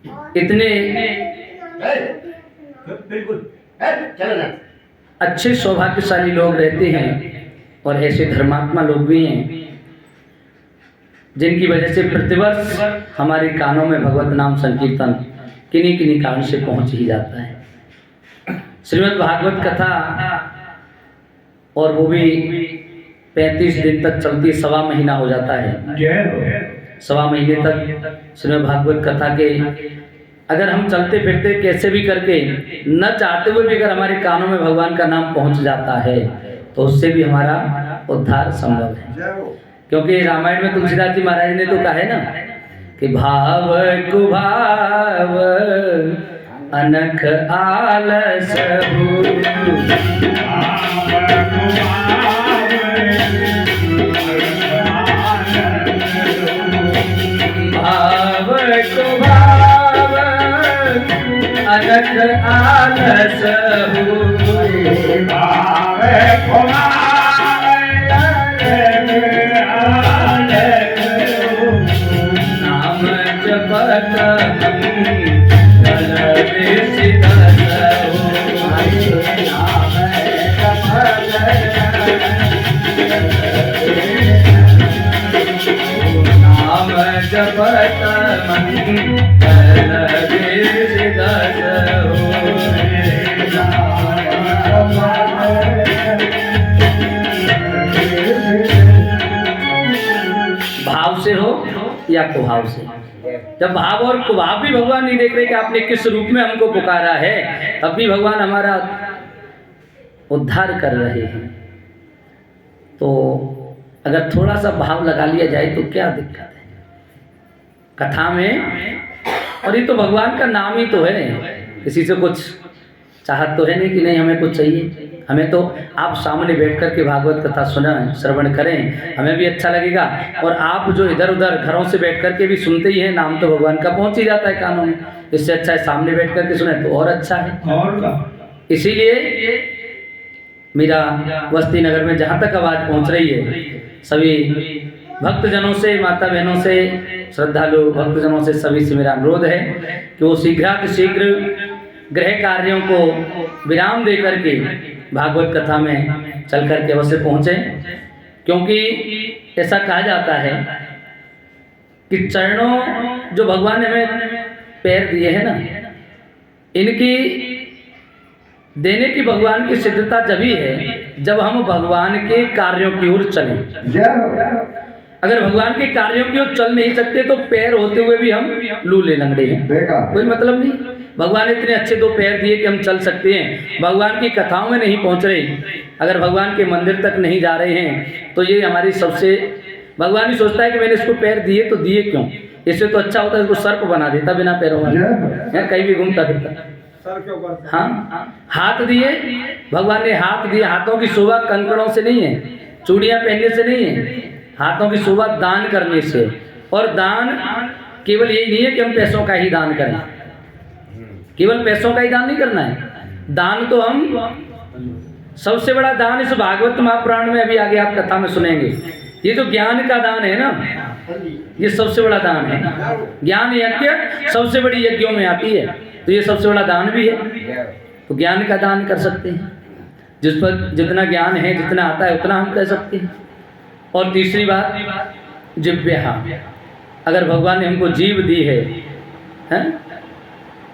इतने अच्छे सौभाग्यशाली लोग रहते हैं और ऐसे धर्मात्मा लोग भी हैं जिनकी वजह से प्रतिवर्ष हमारे कानों में भगवत नाम संकीर्तन किन्हीं किन्हीं कारण से पहुंच ही जाता है। श्रीमद् भागवत कथा, और वो भी 35 दिन तक चलती, 1.25 महीना हो जाता है। 1.25 महीने तक श्रीमद् भागवत कथा के अगर हम चलते फिरते कैसे भी करके न चाहते हुए भी अगर हमारे कानों में भगवान का नाम पहुंच जाता है तो उससे भी हमारा उद्धार संभव है। क्योंकि रामायण में तुलसीदास जी महाराज ने तो कहा है ना कि भाव कुभाव अनख आलस भाव कुभाव अनख आलस भाव से हो या कुभाव से। जब भाव और कुभाव भी भगवान नहीं देख रहे कि आपने किस रूप में हमको पुकारा है, तब भी भगवान हमारा उद्धार कर रहे हैं। तो अगर थोड़ा सा भाव लगा लिया जाए तो क्या दिक्कत है कथा में। और ये तो भगवान का नाम ही तो है, किसी से कुछ चाहत तो है नहीं कि नहीं हमें कुछ चाहिए। हमें तो आप सामने बैठ कर के भागवत कथा सुनें, श्रवण करें, हमें भी अच्छा लगेगा। और आप जो इधर उधर घरों से बैठ कर के भी सुनते ही हैं, नाम तो भगवान का पहुंच ही जाता है कानों में। इससे अच्छा है सामने बैठ कर के सुने तो और अच्छा है। इसीलिए मेरा बस्ती नगर में जहाँ तक आवाज़ पहुँच रही है, सभी भक्तजनों से, माता बहनों से, श्रद्धालु भक्तजनों से, सभी से मेरा अनुरोध है कि वो शीघ्र गृह कार्यों को विराम दे करके भागवत कथा में चल कर के अवश्य पहुँचें। क्योंकि ऐसा कहा जाता है कि चरणों जो भगवान ने हमें पैर दिए हैं ना, इनकी देने की भगवान की सिद्धता जब ही है जब हम भगवान के कार्यों की ओर चलें। अगर भगवान के कार्यों की ओर चल नहीं सकते तो पैर होते हुए भी हम लूले लंगड़े हैं, कोई मतलब नहीं। भगवान ने इतने अच्छे 2 पैर दिए कि हम चल सकते हैं, भगवान की कथाओं में नहीं पहुंच रहे, अगर भगवान के मंदिर तक नहीं जा रहे हैं तो ये हमारी सबसे, भगवान भी सोचता है कि मैंने इसको पैर दिए तो दिए क्यों, इससे तो अच्छा होता है इसको सर्प बना देता बिना पैरों वाला, कहीं भी घूमता फिरता। हाँ, हाथ दिए, भगवान ने हाथ दिए, हाथों की शोभा कंकड़ों से नहीं है, चूड़ियां पहनने से नहीं है, हाथों की शोभा दान करने से। और दान केवल यही नहीं है कि हम पैसों का ही दान करें, केवल पैसों का ही दान नहीं करना है। दान तो हम सबसे बड़ा दान इस भागवत महापुराण में अभी आगे आप कथा में सुनेंगे, ये जो ज्ञान का दान है ना, ये सबसे बड़ा दान है। ज्ञान यज्ञ सबसे बड़ी यज्ञों में आती है, तो ये सबसे बड़ा दान भी है। तो ज्ञान का दान कर सकते हैं, जिस पर जितना ज्ञान है, जितना आता है उतना हम कह सकते हैं। और तीसरी बात जिह्वा, अगर भगवान ने हमको जीव दी है,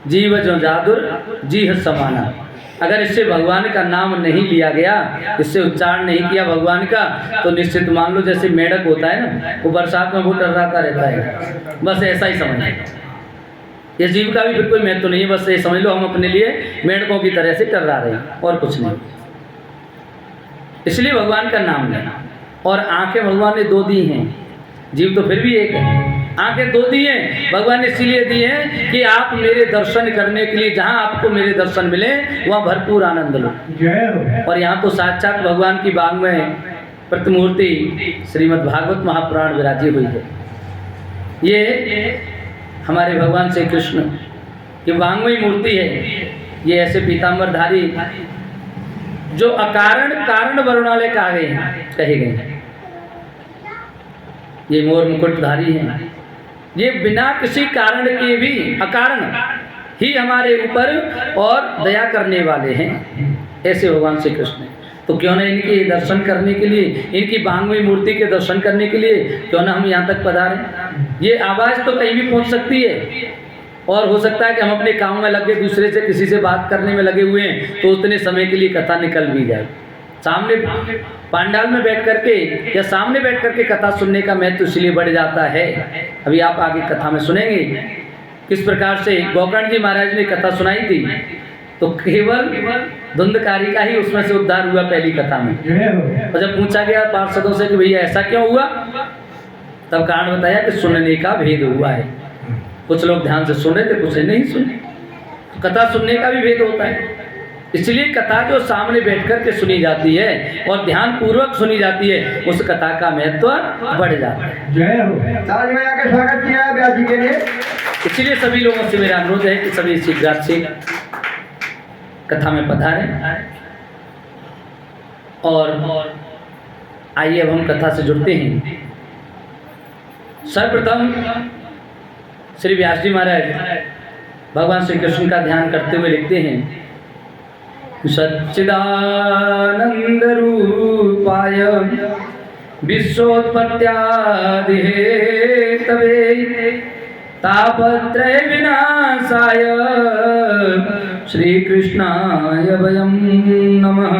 जीव जो जादुर जीह समाना, अगर इससे भगवान का नाम नहीं लिया गया, इससे उच्चारण नहीं किया भगवान का, तो निश्चित मान लो जैसे मेढक होता है ना, वो बरसात में वो टर्राता रहता है, बस ऐसा ही समझ। ये जीव का भी फिर कोई महत्व नहीं है, बस ये समझ लो हम अपने लिए मेढकों की तरह से टर्रा रहे हैं और कुछ नहीं। इसलिए भगवान का नाम लेना। और आंखें भगवान ने 2 दी हैं, जीव तो फिर भी एक है, आंखें 2 दी हैं भगवान ने इसीलिए दी हैं कि आप मेरे दर्शन करने के लिए, जहाँ आपको मेरे दर्शन मिले वहाँ भरपूर आनंद लो। और यहाँ तो साक्षात भगवान की बाग में प्रतिमूर्ति श्रीमद् भागवत महापुराण विराजी हुई है। ये हमारे भगवान श्री कृष्ण की वांगमयी मूर्ति है। ये ऐसे पीताम्बरधारी जो अकारण कारण वरुणालय कहे गए हैं, ये मोर मुकुटधारी हैं, ये बिना किसी कारण के भी अकारण ही हमारे ऊपर और दया करने वाले हैं, ऐसे भगवान श्री कृष्ण हैं। तो क्यों ना इनके दर्शन करने के लिए, इनकी बांगवी मूर्ति के दर्शन करने के लिए क्यों ना हम यहाँ तक पधारें। ये आवाज़ तो कहीं भी पहुँच सकती है, और हो सकता है कि हम अपने काम में लगे, दूसरे से किसी से बात करने में लगे हुए हैं, तो उतने समय के लिए कथा निकल भी जाए। सामने पांडाल में बैठ करके या सामने बैठ करके कथा सुनने का महत्व इसलिए बढ़ जाता है। अभी आप आगे कथा में सुनेंगे किस प्रकार से गोकर्ण जी महाराज ने कथा सुनाई थी, तो केवल धुंधकारी का ही उसमें से उद्धार हुआ पहली कथा में। और जब पूछा गया पार्षदों से कि भैया ऐसा क्यों हुआ, तब कारण बताया कि सुनने का भेद हुआ है। कुछ लोग ध्यान से सुन रहे थे, कुछ नहीं सुने। कथा सुनने का भी भेद होता है, इसलिए कथा जो सामने बैठ कर के सुनी जाती है और ध्यान पूर्वक सुनी जाती है, उस कथा का महत्व बढ़ जाता है। जय हो। ताज में आके स्वागत किया है व्यास जी के लिए। इसलिए सभी लोगों से मेरा अनुरोध है कि सभी शीघ्र से कथा में पधारें। और आइए अब हम कथा से जुड़ते हैं। सर्वप्रथम श्री व्यास जी महाराज भगवान श्री कृष्ण का ध्यान करते हुए लिखते हैं, सच्चिदानंद रूपाय विश्वोत्पत्त्यादि हेतवे तापत्रय विनाशाय श्री कृष्णाय वयं नमः।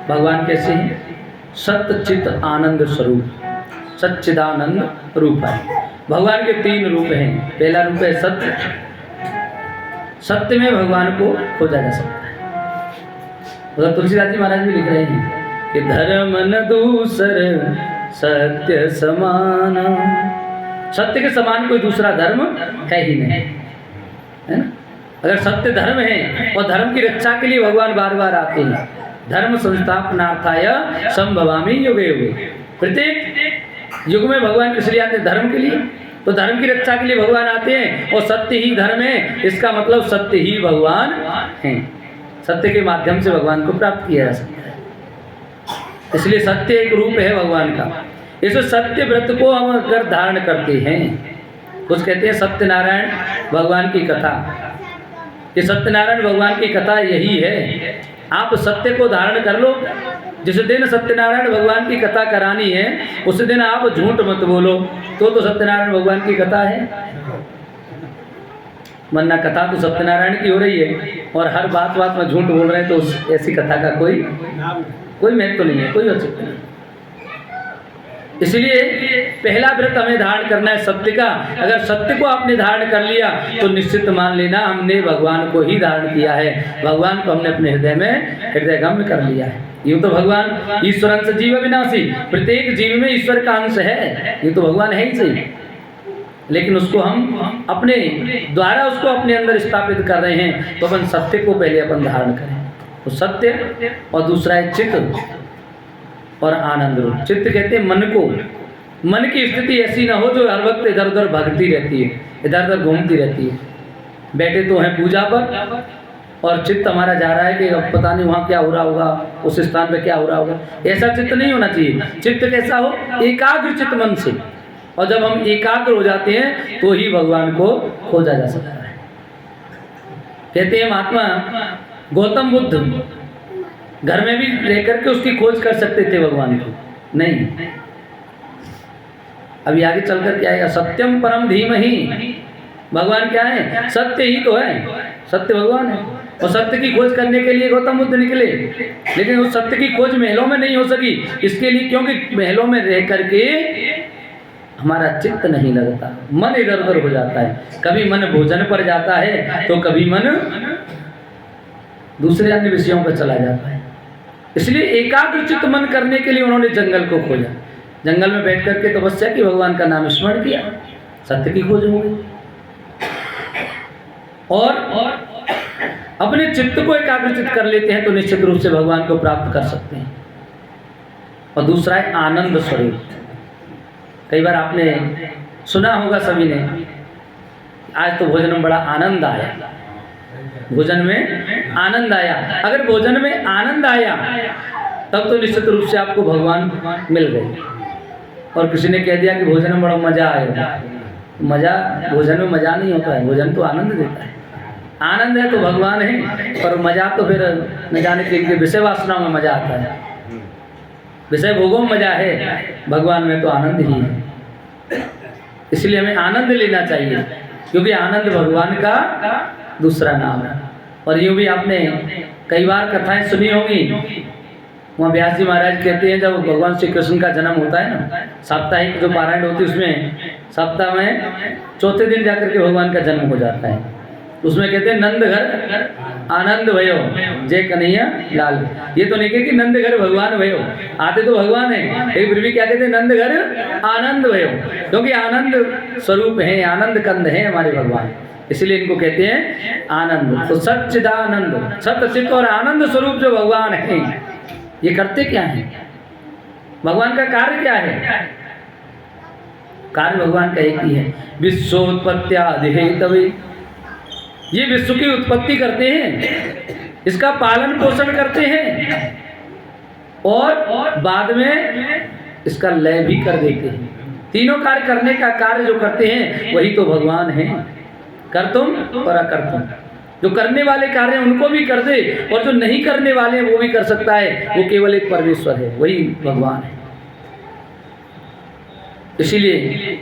भगवान कैसे हैं? सत्य चित आनंद स्वरूप, सच्चिदानंद रूप है। भगवान के तीन रूप हैं। पहला रूप है सत्य, सत्य में भगवान को खोजा जा सकता है। उधर तुलसीदास जी महाराज भी लिख रहे हैं कि धर्म न दूसर सत्य समान, सत्य के समान कोई दूसरा धर्म है ही नहीं, है ना। अगर सत्य धर्म है और धर्म की रक्षा के लिए भगवान बार बार आते हैं, धर्म संस्थापनार्थाय संभवामि युगे युगे, प्रत्येक युग में भगवान किस लिए आते हैं? धर्म के लिए। तो धर्म की रक्षा के लिए भगवान आते हैं, और सत्य ही धर्म है, इसका मतलब सत्य ही भगवान हैं। सत्य के माध्यम से भगवान को प्राप्त किया जा सकता है, इसलिए सत्य एक रूप है भगवान का। इस सत्य व्रत को हम अगर धारण करते हैं, कुछ कहते हैं सत्यनारायण भगवान की कथा, ये सत्यनारायण भगवान की कथा यही है। आप सत्य को धारण कर लो। जिस दिन सत्यनारायण भगवान की कथा करानी है, उस दिन आप झूठ मत बोलो, तो सत्यनारायण भगवान की कथा है। वरना कथा तो सत्यनारायण की हो रही है और हर बात में झूठ बोल रहे हैं, तो ऐसी कथा का कोई महत्व नहीं है, कोई औचित्य नहीं। इसलिए पहला व्रत हमें धारण करना है सत्य का। अगर सत्य को आपने धारण कर लिया तो निश्चित मान लेना हमने भगवान को ही धारण किया है, भगवान को हमने अपने हृदय में हृदयगम्य कर लिया है। यूँ तो भगवान ईश्वरंश जीव विनाशी, प्रत्येक जीव में ईश्वर का अंश है, ये तो भगवान है ही सही, लेकिन उसको हम अपने द्वारा उसको अपने अंदर स्थापित कर रहे हैं। तो अपन सत्य को पहले अपन धारण करें। तो सत्य और दूसरा है चित्त और आनंद रूप। चित्त कहते हैं मन को। मन की स्थिति ऐसी ना हो जो हर वक्त इधर उधर भागती रहती है, इधर उधर घूमती रहती है। बैठे तो हैं पूजा पर और चित्त हमारा जा रहा है कि अब पता नहीं वहाँ क्या हो रहा होगा, उस स्थान पे क्या हो रहा होगा। ऐसा चित्त नहीं होना चाहिए। चित्त कैसा हो? एकाग्र चित्त मन से। और जब हम एकाग्र हो जाते हैं तो ही भगवान को खोजा जा सकता है। कहते हैं महात्मा गौतम बुद्ध घर में भी रहकर के उसकी खोज कर सकते थे भगवान को, नहीं। अभी आगे चल कर क्या आएगा? सत्यम परम धीमहि। भगवान क्या है? सत्य ही तो है, सत्य भगवान है। और सत्य की खोज करने के लिए गौतम बुद्ध निकले, लेकिन उस सत्य की खोज महलों में नहीं हो सकी। इसके लिए क्योंकि महलों में रह करके हमारा चित्त नहीं लगता, मन इधर उधर हो जाता है। कभी मन भोजन पर जाता है तो कभी मन दूसरे अन्य विषयों पर चला जाता है। इसलिए एकाग्र चित्त मन करने के लिए उन्होंने जंगल को खोजा। जंगल में बैठ करके तपस्या की, भगवान का नाम स्मरण किया, सत्य की खोज हो गई। और अपने चित्त को एकाग्रचित कर लेते हैं तो निश्चित रूप से भगवान को प्राप्त कर सकते हैं। और दूसरा है आनंद स्वरूप। कई बार आपने सुना होगा सभी ने, आज तो भोजन में बड़ा आनंद आया, भोजन में आनंद आया। अगर भोजन में आनंद आया तब तो निश्चित रूप से आपको भगवान मिल गए। और किसी ने कह दिया कि भोजन में बड़ा मजा आएगा। मजा, भोजन में मजा नहीं होता है, भोजन तो आनंद देता है। आनंद है तो भगवान है, पर मजा तो फिर न जाने के विषय वासना में मजा आता है, विषय भोगों में मजा है, भगवान में तो आनंद ही है। इसलिए हमें आनंद लेना चाहिए, क्योंकि आनंद भगवान का दूसरा नाम है। और यूँ भी आपने कई बार कथाएं सुनी होंगी, वहाँ व्यास जी महाराज कहते हैं जब भगवान श्री कृष्ण का जन्म होता है ना, साप्ताहिक जो पारायण होती है उसमें सप्ताह में चौथे दिन जाकर के भगवान का जन्म हो जाता है। उसमें कहते हैं नंद घर आनंद भयो जय कन्हैया लाल। ये तो नहीं कहे कि नंद घर भगवान भयो, आते तो भगवान है, लेकिन फिर भी क्या कहते हैं नंद घर आनंद भयो, क्योंकि आनंद स्वरूप है, आनंद कंद है हमारे भगवान, इसलिए इनको कहते हैं आनंद। तो सच्चिदानंद, सत्य चित्त और आनंद स्वरूप जो भगवान है, ये करते क्या है, भगवान का कार्य क्या है? कार्य भगवान का एक ही है, विश्वोत्पत्त्यादि हेतवे। ये विश्व की उत्पत्ति करते हैं, इसका पालन पोषण करते हैं और बाद में इसका लय भी कर देते हैं। तीनों कार्य करने का कार्य जो करते हैं वही तो भगवान है। कर्तुम और अकर्तुम, जो करने वाले कार्य उनको भी कर दे और जो नहीं करने वाले हैं वो भी कर सकता है, वो केवल एक परमेश्वर है, वही भगवान है। इसीलिए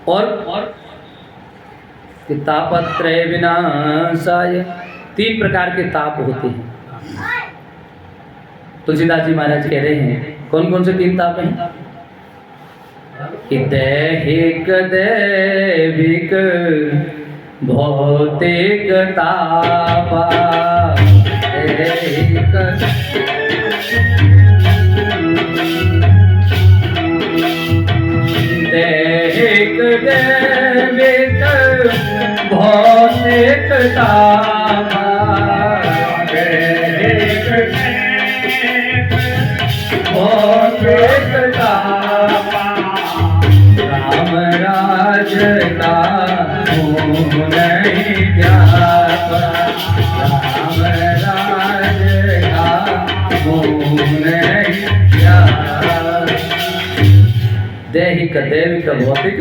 और तापत्रय विनाशाय, 3 प्रकार के ताप होते हैं। तुलसीदास जी महाराज कह रहे हैं कौन कौन से 3 ताप हैं? दैहिक, दैविक, भौतिक तापा। दैहिक दैविक भौतिक तापा। दैहिक भौतिक तापा। राम राज का मोह नहीं व्यापा। राम राज का मोह नहीं व्यापा। दैहिक, दैविक, भौतिक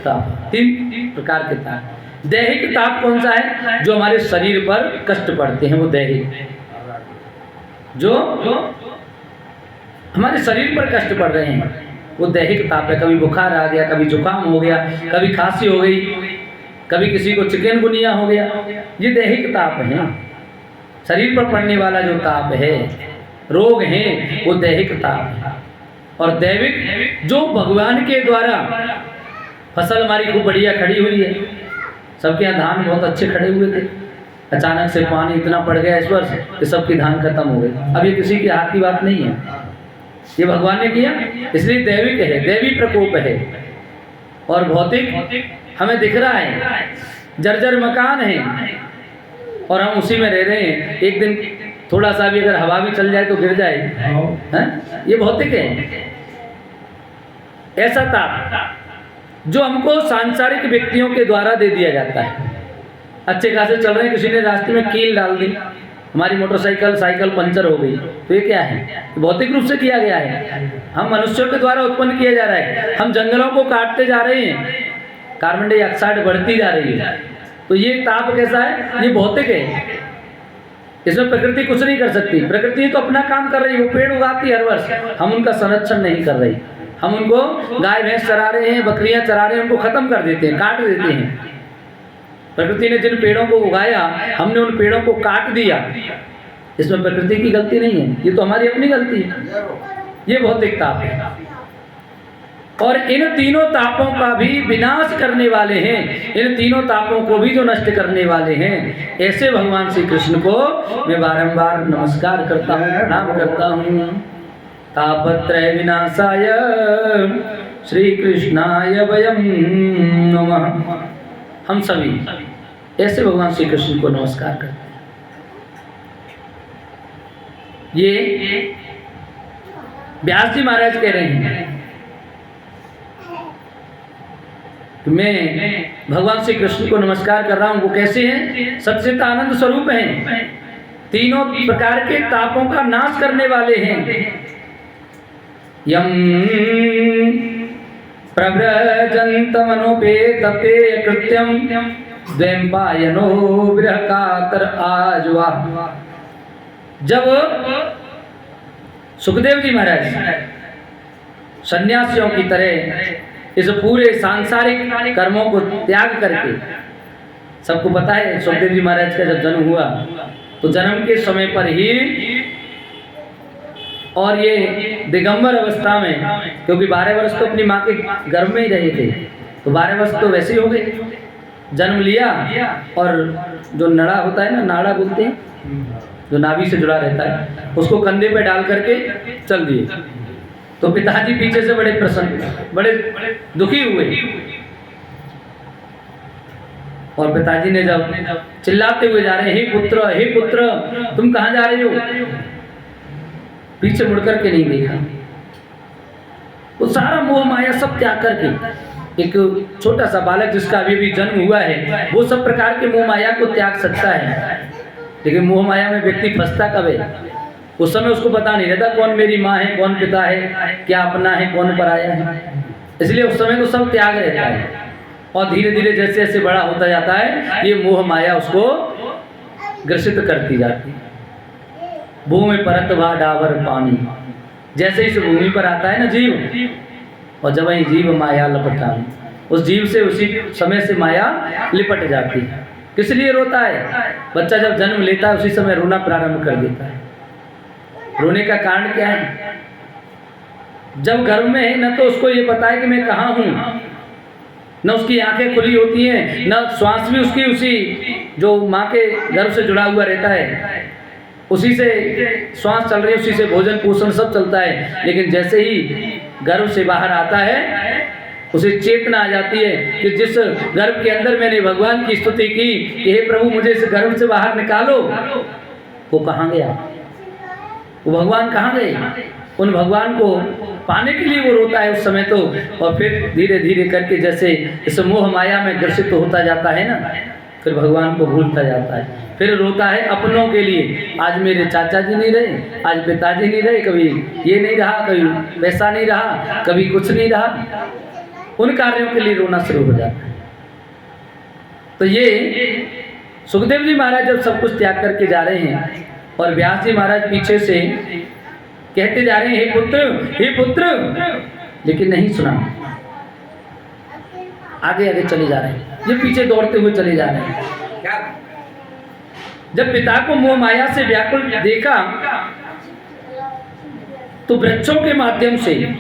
ताप, 3 प्रकार के ताप। दैहिक ताप कौन सा है? जो हमारे शरीर पर कष्ट पड़ते हैं वो दैहिक, जो हमारे शरीर पर कष्ट पड़ रहे हैं वो दैहिक ताप है। कभी बुखार आ गया, कभी जुकाम हो गया, कभी खांसी हो गई, कभी किसी को चिकनगुनिया हो गया, ये दैहिक ताप है। शरीर पर पड़ने वाला जो ताप है, रोग है, वो दैहिक ताप है। और दैविक जो भगवान के द्वारा फसल हमारी खूब बढ़िया खड़ी हुई है, सबके यहाँ धान बहुत अच्छे खड़े हुए थे, अचानक से पानी इतना पड़ गया इस वर्ष कि सबकी धान खत्म हो गई। अब ये किसी के हाथ की बात नहीं है, ये भगवान ने किया, इसलिए दैविक है, दैवी प्रकोप है। और भौतिक हमें दिख रहा है, जर्जर मकान है और हम उसी में रह रहे हैं। एक दिन थोड़ा सा भी अगर हवा भी चल जाए तो गिर जाए, हैं? ये भौतिक है। ऐसा ताप जो हमको सांसारिक व्यक्तियों के द्वारा दे दिया जाता है। अच्छे खासे चल रहे हैं, किसी ने रास्ते में कील डाल दी, हमारी मोटरसाइकिल साइकिल पंचर हो गई, तो ये क्या है? भौतिक रूप से किया गया है, हम मनुष्यों के द्वारा उत्पन्न किया जा रहा है। हम जंगलों को काटते जा रहे हैं, कार्बन डाइऑक्साइड बढ़ती जा रही है, तो ये ताप कैसा है? ये भौतिक है। इसमें प्रकृति कुछ नहीं कर सकती, प्रकृति तो अपना काम कर रही है, वो पेड़ उगाती है हर वर्ष, हम उनका संरक्षण नहीं कर रही। हम उनको गाय भैंस चरा रहे हैं, बकरियां चरा रहे हैं, उनको खत्म कर देते हैं, काट देते हैं। प्रकृति ने जिन पेड़ों को उगाया, हमने उन पेड़ों को काट दिया, इसमें प्रकृति की गलती नहीं है, ये तो हमारी अपनी गलती है। ये भौतिक ताप है। और इन तीनों तापों का भी विनाश करने वाले हैं, इन तीनों तापों को भी जो नष्ट करने वाले हैं, ऐसे भगवान श्री कृष्ण को मैं बारंबार नमस्कार करता हूँ, प्रणाम करता हूँ। तापत्रय विनाशाय श्री कृष्णाय वयं नमः। हम सभी ऐसे भगवान श्री कृष्ण को नमस्कार करते हैं। ये व्यास जी महाराज कह रहे हैं कि मैं भगवान श्री कृष्ण को नमस्कार कर रहा हूँ। वो कैसे हैं? सच्चित आनंद स्वरूप हैं, तीनों प्रकार के तापों का नाश करने वाले हैं। यम प्रव्रजन्तमनुपेतपेय कृत्यं द्वैपायनो विरह कातर आजुआ। जब सुखदेव जी महाराज सन्यासियों की तरह इस पूरे सांसारिक कर्मों को त्याग करके, सबको पता है सुखदेव जी महाराज का जब जन्म हुआ तो जन्म के समय पर ही, और ये दिगंबर अवस्था में, क्योंकि 12 वर्ष तो अपनी माँ के गर्भ में ही रहे थे, तो 12 वर्ष तो वैसे ही हो गए। जन्म लिया और जो नड़ा होता है ना, नाड़ा बोलते हैं, जो नाभि से जुड़ा रहता है, उसको कंधे पे डाल करके चल दिए। तो पिताजी पीछे से बड़े प्रसन्न, बड़े दुखी हुए, और पिताजी ने जब चिल्लाते हुए जा रहे हैं, हे पुत्र तुम कहाँ जा रहे हो, पीछे मुड़कर के नहीं देखा। वो सारा मोह माया सब त्याग करके, एक छोटा सा बालक जिसका अभी भी जन्म हुआ है, वो सब प्रकार के मोह माया को त्याग सकता है, लेकिन मोह माया में व्यक्ति फंसता कब है? उस समय उसको पता नहीं रहता कौन मेरी माँ है, कौन पिता है, क्या अपना है, कौन पराया है। इसलिए उस समय तो सब त्याग रहता है, और धीरे धीरे जैसे जैसे बड़ा होता जाता है, ये मोह माया उसको ग्रसित करती जाती है। भूमि परत भा डावर पानी, जैसे इस भूमि पर आता है ना जीव, और जब वही जीव माया लपटानी, उस जीव से उसी समय से माया लिपट जाती है। किस लिए रोता है? बच्चा जब जन्म लेता है उसी समय रोना प्रारंभ कर देता है। रोने का कारण क्या है? जब गर्भ में है न तो उसको ये पता है कि मैं कहाँ हूँ, न उसकी आंखें खुली होती हैं, न श्वास भी उसकी उसी जो माँ के गर्भ से जुड़ा हुआ रहता है, उसी से श्वास चल रही है, उसी से भोजन पोषण सब चलता है। लेकिन जैसे ही गर्भ से बाहर आता है, उसे चेतना आ जाती है कि जिस गर्भ के अंदर मैंने भगवान की स्तुति की कि हे प्रभु मुझे इस गर्भ से बाहर निकालो, वो कहाँ गया, वो भगवान कहाँ गए? उन भगवान को पाने के लिए वो रोता है उस समय तो। और फिर धीरे धीरे करके जैसे इस मोह माया में ग्रसित होता जाता है ना, फिर भगवान को भूलता जाता है, फिर रोता है अपनों के लिए। आज मेरे चाचा जी नहीं रहे, आज पिताजी नहीं रहे, कभी ये नहीं रहा, कभी वैसा नहीं रहा, कभी कुछ नहीं रहा, उन कार्यों के लिए रोना शुरू हो जाता है। तो ये सुखदेव जी महाराज जब सब कुछ त्याग करके जा रहे हैं, और व्यास जी महाराज पीछे से कहते जा रहे हैं हे पुत्र, लेकिन नहीं सुना, आगे आगे चले जा रहे हैं, ये पीछे दौड़ते हुए चले जा रहे हैं। जब पिता को मोह माया से व्याकुल देखा तो वृक्षों के माध्यम से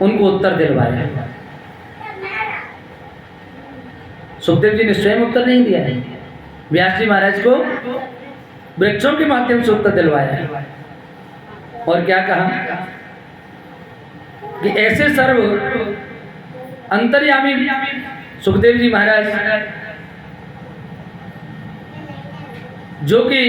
उनको उत्तर दिलवाया। सुखदेव जी ने स्वयं उत्तर नहीं दिया है, व्यास जी महाराज को वृक्षों के माध्यम से उत्तर दिलवाया। और क्या कहा कि ऐसे सर्व अंतर्यामी सुखदेव जी महाराज, जो कि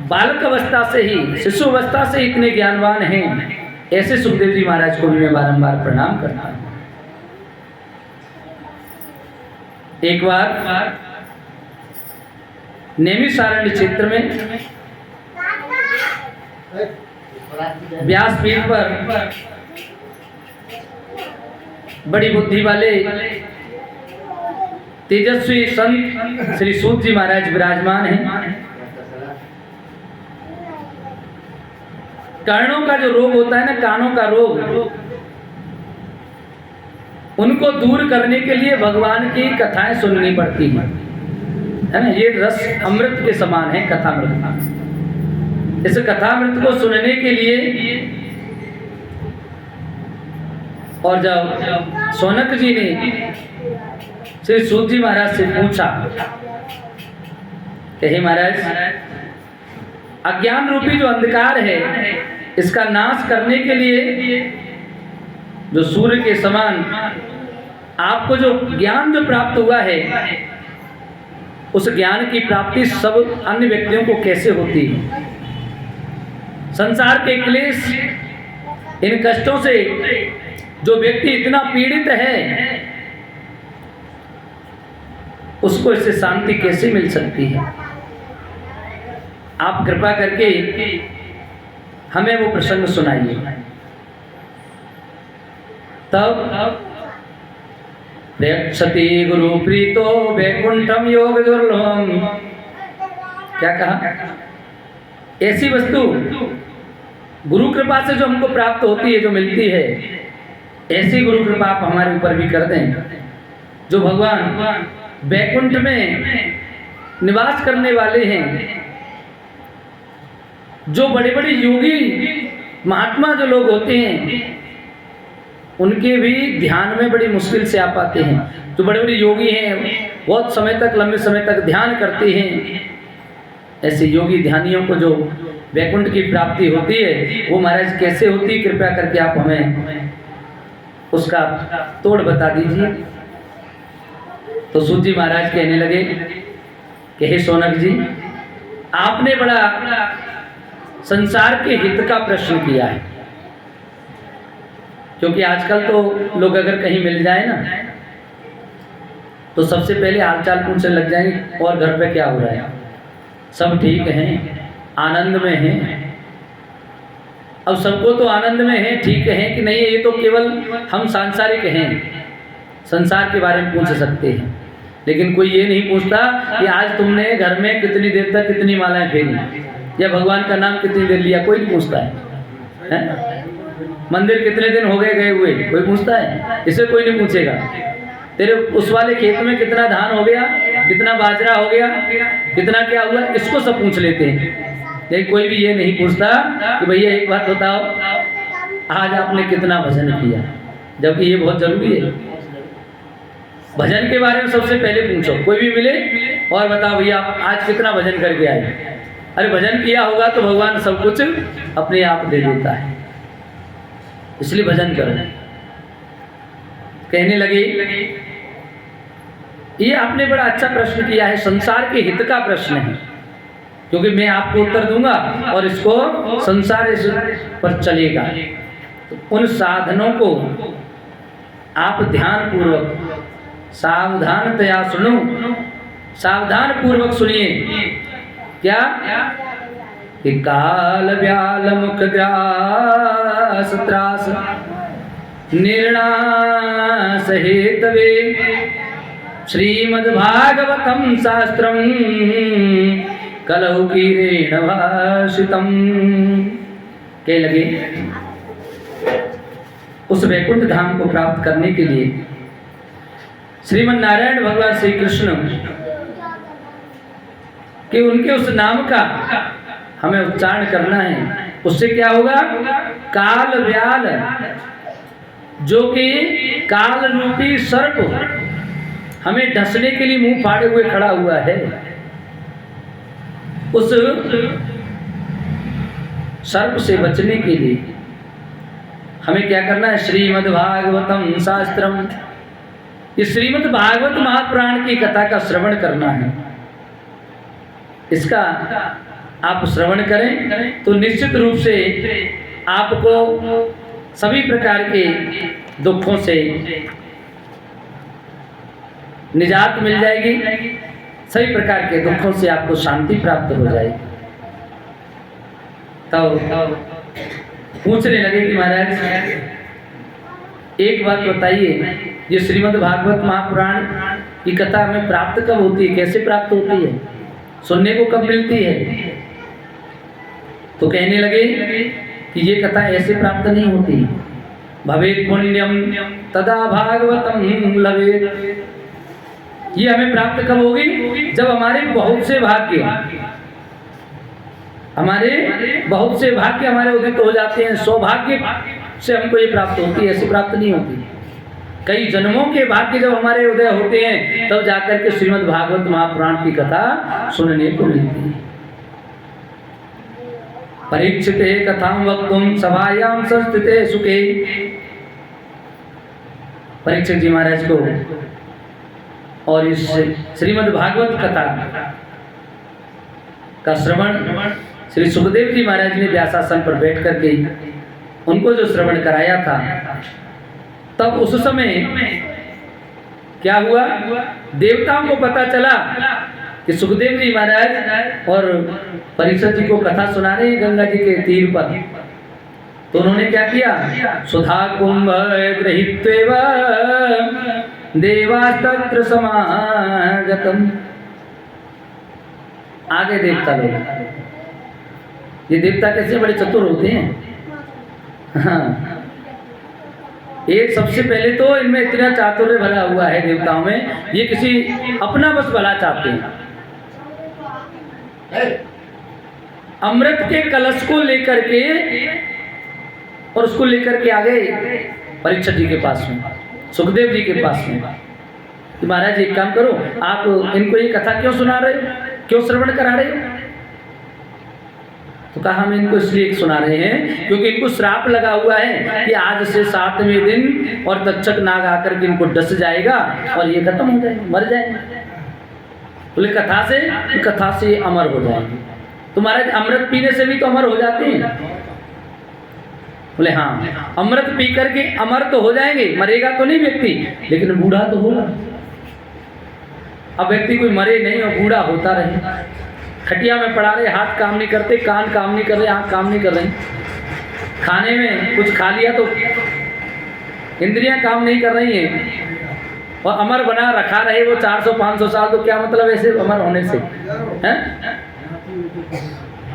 बालक अवस्था से ही, शिशु अवस्था से इतने ज्ञानवान हैं, ऐसे सुखदेव जी महाराज को भी मैं बारंबार प्रणाम करता हूँ। एक बार नैमिषारण्य क्षेत्र में व्यासपीठ पर बड़ी बुद्धि वाले तेजस्वी संत श्री सूत जी महाराज विराजमान हैं। कर्णों का जो रोग होता है ना, कानों का रोग, उनको दूर करने के लिए भगवान की कथाएं सुननी पड़ती हैं, है ना। ये रस अमृत के समान है कथामृत। इस कथामृत को सुनने के लिए, और जब सौनक जी ने श्री सूत जी महाराज से पूछा कि हे महाराज, अज्ञान रूपी जो अंधकार है इसका नाश करने के लिए जो सूर्य के समान आपको जो ज्ञान जो प्राप्त हुआ है, उस ज्ञान की प्राप्ति सब अन्य व्यक्तियों को कैसे होती है? संसार के क्लेश, इन कष्टों से जो व्यक्ति इतना पीड़ित है, उसको इससे शांति कैसे मिल सकती है? आप कृपा करके हमें वो प्रसंग सुनाइए। तब प्रेक्षति गुरु प्रीतो वैकुंठम योग दुर्लभम, क्या कहा? ऐसी वस्तु गुरु कृपा से जो हमको प्राप्त होती है, जो मिलती है, ऐसी गुरु कृपा आप हमारे ऊपर भी कर दें। जो भगवान वैकुंठ में निवास करने वाले हैं, जो बड़े बड़े योगी महात्मा जो लोग होते हैं, उनके भी ध्यान में बड़ी मुश्किल से आ पाते हैं। जो बड़े बड़े योगी हैं, बहुत समय तक, लंबे समय तक ध्यान करते हैं, ऐसे योगी ध्यानियों को जो वैकुंठ की प्राप्ति होती है, वो महाराज कैसे होती है? कृपया करके आप हमें उसका तोड़ बता दीजिए। तो सूत जी महाराज कहने लगे कि हे शौनक जी, आपने बड़ा संसार के हित का प्रश्न किया है। क्योंकि आजकल तो लोग अगर कहीं मिल जाए ना, तो सबसे पहले हालचाल पूछने लग जाएंगे, और घर पे क्या हो रहा है, सब ठीक हैं, आनंद में हैं। अब सबको तो आनंद में है, ठीक है कि नहीं है, ये तो केवल हम सांसारिक हैं, संसार के बारे में पूछ सकते हैं। लेकिन कोई ये नहीं पूछता कि आज तुमने घर में कितनी देर तक कितनी मालाएं फेरी, या भगवान का नाम कितनी देर लिया, कोई नहीं पूछता है? मंदिर कितने दिन हो गए गए हुए, कोई पूछता है? इसे कोई नहीं पूछेगा। तेरे उस वाले खेत में कितना धान हो गया, कितना बाजरा हो गया, कितना क्या हुआ, इसको सब पूछ लेते हैं। लेकिन कोई भी ये नहीं पूछता कि भैया एक बात बताओ, आज आपने कितना भजन किया, जबकि ये बहुत जरूरी है। भजन के बारे में सबसे पहले पूछो, कोई भी मिले और बताओ भैया आज कितना भजन करके आए। अरे भजन किया होगा तो भगवान सब कुछ अपने आप दे देता है, इसलिए भजन करो। कहने लगे ये आपने बड़ा अच्छा प्रश्न किया है, संसार के हित का प्रश्न है, क्योंकि मैं आपको उत्तर दूंगा और इसको संसार इस पर चलेगा। तो उन साधनों को आप ध्यान पूर्वक सावधानतया सुनो, सावधान पूर्वक सुनिए। क्या? कि काल व्याल मुख ग्रास त्रास निर्णास हेतवे श्रीमद्भागवतम शास्त्रम कलौ कीरेण भाषितम। कह लगे उस वैकुंठ धाम को प्राप्त करने के लिए श्रीमन नारायण भगवान श्री कृष्ण कि उनके उस नाम का हमें उच्चारण करना है। उससे क्या होगा? काल व्याल, जो कि काल रूपी सर्प हमें डसने के लिए मुंह फाड़े हुए खड़ा हुआ है, उस सर्प से बचने के लिए हमें क्या करना है? श्रीमद् भागवतम शास्त्रम, इस श्रीमद् भागवत महापुराण की कथा का श्रवण करना है। इसका आप श्रवण करें तो निश्चित रूप से आपको सभी प्रकार के दुखों से निजात मिल जाएगी, सभी प्रकार के दुखों से आपको शांति प्राप्त हो जाएगी। तो पूछने लगे कि महाराज एक बात बताइए, ये श्रीमद् भागवत महापुराण की कथा हमें प्राप्त कब होती है, कैसे प्राप्त होती है, सुनने को कब मिलती है? तो कहने लगे कि ये कथा ऐसे प्राप्त नहीं होती। भवेत् पुण्यम तदा भागवतम लवेत्, ये हमें प्राप्त कब होगी? जब हमारे बहुत से भाग्य हमारे उदित हो जाते हैं, सौभाग्य से हमको ये प्राप्त होती है, ऐसे प्राप्त नहीं होती। कई जन्मों के भाग्य जब हमारे उदय होते हैं, तब जाकर के श्रीमद् भागवत महापुराण की कथा सुनने को मिलती है। परीक्षिते कथां वक्तुं सभायां संस्थिते सुखे, परीक्षित जी महाराज को और इस श्रीमद् भागवत कथा का श्रवण श्री सुखदेव जी महाराज ने व्यासासन पर बैठ करके उनको जो श्रवण कराया था, तब उस समय क्या हुआ? देवताओं को पता चला कि सुखदेव जी महाराज और परीक्षित जी को कथा सुना रहे हैं गंगा जी के तीर पर। तो उन्होंने क्या किया, सुधा कुंभ गृहीत्वेव देवास्तत्र समागतम। आगे देवता लोग, ये देवता कैसे बड़े चतुर होते हैं। हाँ, एक सबसे पहले तो इनमें इतना चातुर्य भरा हुआ है देवताओं में, ये किसी अपना बस भला चाहते हैं। अमृत के कलश को लेकर के और उसको लेकर के आ गए परीक्षित जी के पास में, सुखदेव जी के पास में कि महाराज एक काम करो, आप इनको ये कथा क्यों सुना रहे हो, क्यों श्रवण करा रहे हो। तो कहा हम इनको इसलिए सुना रहे हैं क्योंकि इनको श्राप लगा हुआ है कि आज से 7वें दिन और तक्षक नाग आकर के इनको डस जाएगा और ये खत्म हो जाएगा, मर जाएंगे। बोले कथा से अमर हो जाएंगे। तो महाराज अमृत पीने से भी तो अमर हो जाते हैं। बोले हाँ, अमृत पी करके अमर तो हो जाएंगे, मरेगा तो नहीं व्यक्ति, लेकिन बूढ़ा तो होगा। अब व्यक्ति कोई मरे नहीं और बूढ़ा होता रहे, खटिया में पड़ा रहे, हाथ काम नहीं करते, कान काम नहीं कर रहे, आँख काम नहीं कर रही, खाने में कुछ खा लिया तो इंद्रियां काम नहीं कर रही हैं और अमर बना रखा रहे वो 400-500 साल, तो क्या मतलब ऐसे अमर होने से हैं?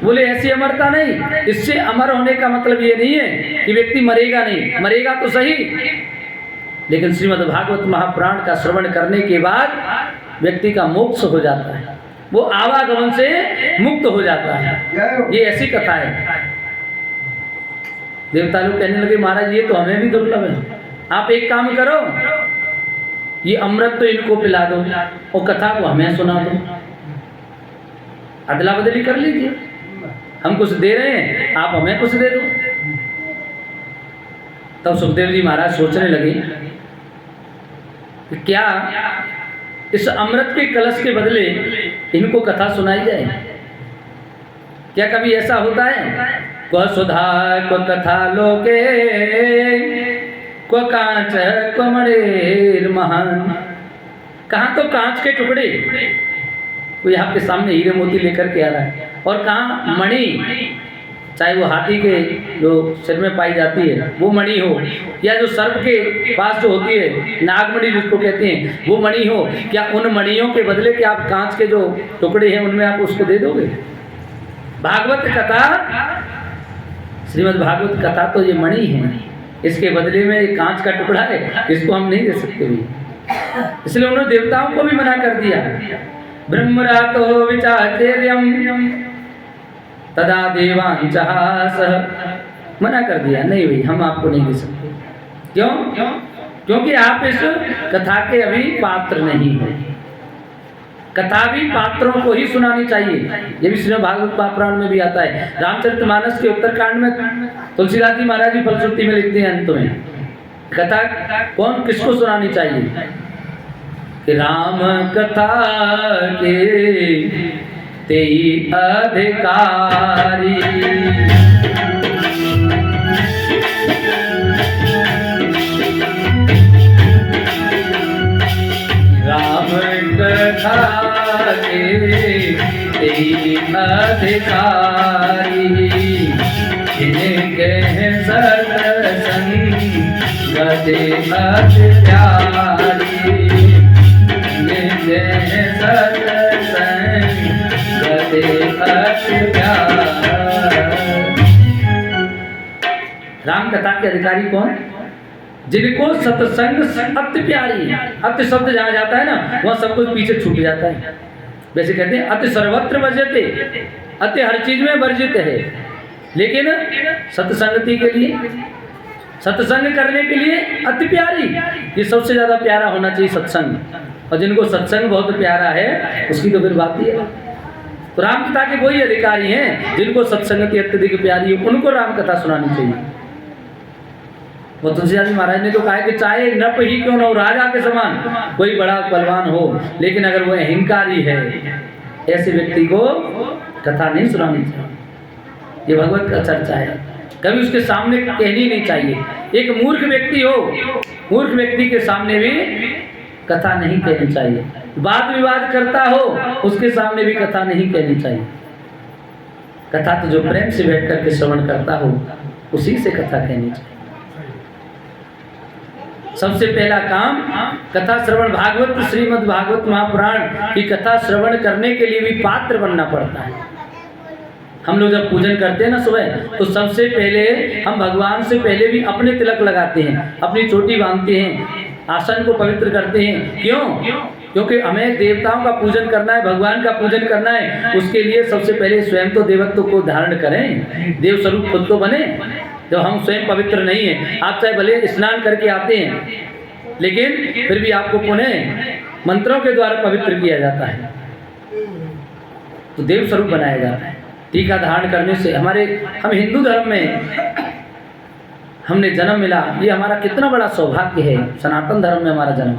बोले ऐसी अमरता नहीं, इससे अमर होने का मतलब ये नहीं है कि व्यक्ति मरेगा नहीं, मरेगा तो सही, लेकिन श्रीमद् भागवत महापुराण का श्रवण करने के बाद व्यक्ति का मोक्ष हो जाता है, वो आवागमन से मुक्त हो जाता है। ये ऐसी कथा है। देवता लोग कहने लगे महाराज ये तो हमें भी दुर्लभ है, आप एक काम करो, ये अमृत तो इनको पिला दो और कथा को हमें सुना दो, अदला बदली कर लीजिए, हम कुछ दे रहे हैं, आप हमें कुछ दे दो। तब सुखदेव जी महाराज सोचने लगे कि क्या इस अमृत के कलश के बदले इनको कथा सुनाई जाए। क्या कभी ऐसा होता है, को सुधा को कथा लोके को कांच को मणिर महान। कहाँ तो कांच के टुकड़े, कोई आपके सामने हीरे मोती लेकर के आ रहा है, और कहाँ मणि, चाहे वो हाथी के जो सिर में पाई जाती है वो मणि हो, या जो सर्प के पास जो होती है नागमणि जिसको कहते हैं वो मणि हो, क्या उन मणियों के बदले क्या आप कांच के जो टुकड़े हैं उनमें आप उसको दे दोगे। भागवत कथा, श्रीमद् भागवत कथा तो ये मणि है, इसके बदले में एक कांच का टुकड़ा है, इसको हम नहीं दे सकते भी। इसलिए उन्होंने देवताओं को भी मना कर दिया। ब्रह्मरातो विचाचर्यम तदा देवांचहास, मना कर दिया, नहीं भाई हम आपको नहीं दे सकते। क्यों? क्योंकि आप इस कथा के अभी पात्र नहीं हो। कथा भी पात्रों को ही सुनानी चाहिए। ये भी श्रीमद् भागवत महापुराण में भी आता है। रामचरितमानस के उत्तरकांड में तुलसीदास जी महाराज जी फलश्रुति में लिखते हैं अंत में, कथा कौन किसको सुनानी चाहिए कि राम कथा के तेई अधिकारी, राम कथा के तेई अधिकारी, जिनके सत्संग गति अति प्यारी, जिनके सत्संग राम कथा के अधिकारी कौन? जिनको सत्संग अति प्यारी। अति शब्द जहाँ जाता है ना वहाँ सब कुछ पीछे छूट जाता है। वैसे कहते हैं अति सर्वत्र वर्जिते, अति हर चीज में वर्जित है, लेकिन सत्संगति के लिए, सत्संग करने के लिए अति प्यारी, ये सबसे ज्यादा प्यारा होना चाहिए सत्संग। और जिनको सत्संग बहुत प्यारा है उसकी तो फिर बात ही है। तो राम कथा के वही अधिकारी हैं जिनको सत्संगति अत्यधिक प्यारी है, उनको राम कथा सुनानी चाहिए। वो तुलसीदास जी महाराज ने तो कहा कि चाहे नप ही क्यों न हो, राजा के समान कोई बड़ा बलवान हो, लेकिन अगर वो अहंकारी है ऐसे व्यक्ति को कथा नहीं सुनानी चाहिए। ये भगवत का चर्चा है, कभी उसके सामने कहनी नहीं चाहिए। एक मूर्ख व्यक्ति हो, मूर्ख व्यक्ति के सामने भी कथा नहीं कहनी चाहिए। वाद विवाद करता हो उसके सामने भी कथा नहीं कहनी चाहिए। कथा तो जो प्रेम से बैठ करके श्रवण करता हो उसी से कथा कहनी चाहिए। सबसे पहला काम कथा श्रवण, भागवत श्रीमद् भागवत महापुराण की कथा श्रवण करने के लिए भी पात्र बनना पड़ता है। हम लोग जब पूजन करते हैं ना सुबह, तो सबसे पहले हम भगवान से पहले भी अपने तिलक लगाते हैं, अपनी चोटी बांधते हैं, आसन को पवित्र करते हैं। क्यों? क्योंकि हमें देवताओं का पूजन करना है, भगवान का पूजन करना है। उसके लिए सबसे पहले स्वयं तो देवत्व को धारण करें, देव स्वरूप खुद तो बने। जब हम स्वयं पवित्र नहीं है, आप चाहे भले स्नान करके आते हैं, लेकिन फिर भी आपको पुनः मंत्रों के द्वारा पवित्र किया जाता है, तो देव स्वरूप बनाया जाता है। टीका धारण करने से हम हिंदू धर्म में हमने जन्म मिला, ये हमारा कितना बड़ा सौभाग्य है। सनातन धर्म में हमारा जन्म,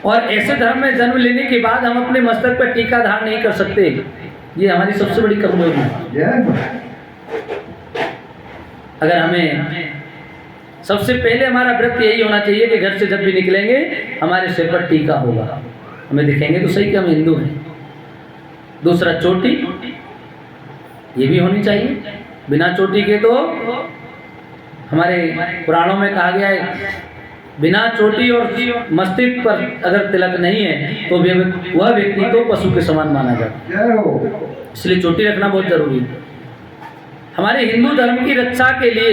और ऐसे धर्म में जन्म लेने के बाद हम अपने मस्तक पर टीका धारण नहीं कर सकते, ये हमारी सबसे बड़ी कमजोरी है। अगर हमें सबसे पहले हमारा व्रत यही होना चाहिए कि घर से जब भी निकलेंगे हमारे सिर पर टीका होगा, हमें दिखेंगे तो सही कि हम हिंदू हैं। दूसरा, चोटी ये भी होनी चाहिए। बिना चोटी के तो हमारे पुराणों में कहा गया है, बिना चोटी और मस्तिष्क पर अगर तिलक नहीं है तो वह व्यक्ति तो पशु के समान माना जाता है। इसलिए चोटी रखना बहुत जरूरी है। हमारे हिंदू धर्म की रक्षा के लिए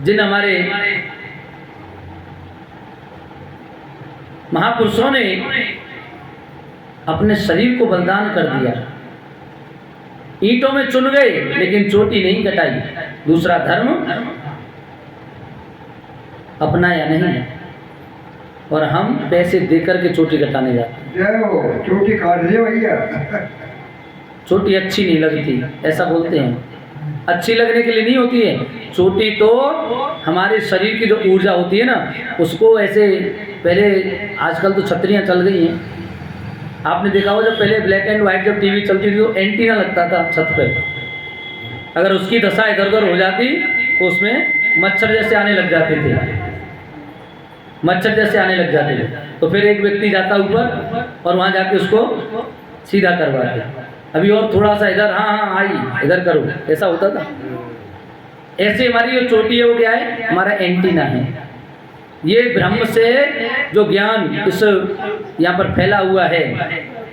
जिन हमारे महापुरुषों ने अपने शरीर को बलिदान कर दिया, ईंटों में चुन गए लेकिन चोटी नहीं कटाई। दूसरा धर्म अपनाया नहीं, और हम पैसे देकर के चोटी कटाने जाते हैं। चोटी काट दे भैया, चोटी अच्छी नहीं लगती, ऐसा बोलते हैं। अच्छी लगने के लिए नहीं होती है चोटी, तो हमारे शरीर की जो ऊर्जा होती है ना, उसको ऐसे पहले, आजकल तो छतरियाँ चल गई हैं, आपने देखा हो जब पहले ब्लैक एंड व्हाइट जब टीवी चलती थी तो एंटीना लगता था छत पे, अगर उसकी दशा इधर उधर हो जाती तो उसमें मच्छर जैसे आने लग जाते थे, मच्छर जैसे आने लग जाते थे। तो फिर एक व्यक्ति जाता ऊपर और वहाँ जाके उसको सीधा करवाते, अभी और थोड़ा सा इधर, हाँ आई इधर करो, ऐसा होता था। ऐसे हमारी जो चोटी है वो क्या है, हमारा एंटीना है। ये ब्रह्म से जो ज्ञान इस यहाँ पर फैला हुआ है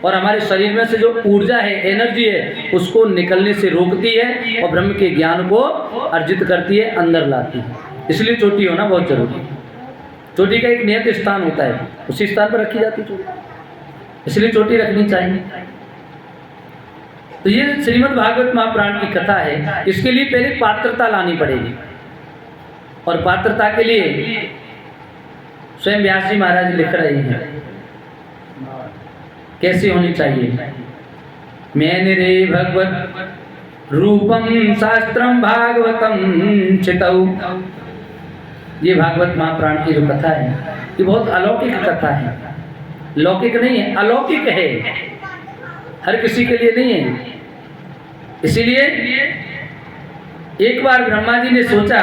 और हमारे शरीर में से जो ऊर्जा है, एनर्जी है, उसको निकलने से रोकती है और ब्रह्म के ज्ञान को अर्जित करती है, अंदर लाती है। इसलिए चोटी होना बहुत जरूरी है। चोटी का एक नियत स्थान होता है, उसी स्थान पर रखी जाती है चोटी, इसलिए चोटी रखनी चाहिए। तो ये श्रीमद् भागवत महापुराण की कथा है। इसके लिए पहले पात्रता लानी पड़ेगी, और पात्रता के लिए स्वयं व्यास जी महाराज लिख रहे हैं कैसी होनी चाहिए। मैंने रे भगवत रूपम शास्त्रम भागवतम चितौ। ये भागवत महापुराण की जो कथा है ये बहुत अलौकिक कथा है, लौकिक नहीं है, अलौकिक है, हर किसी के लिए नहीं है। इसीलिए एक बार ब्रह्मा जी ने सोचा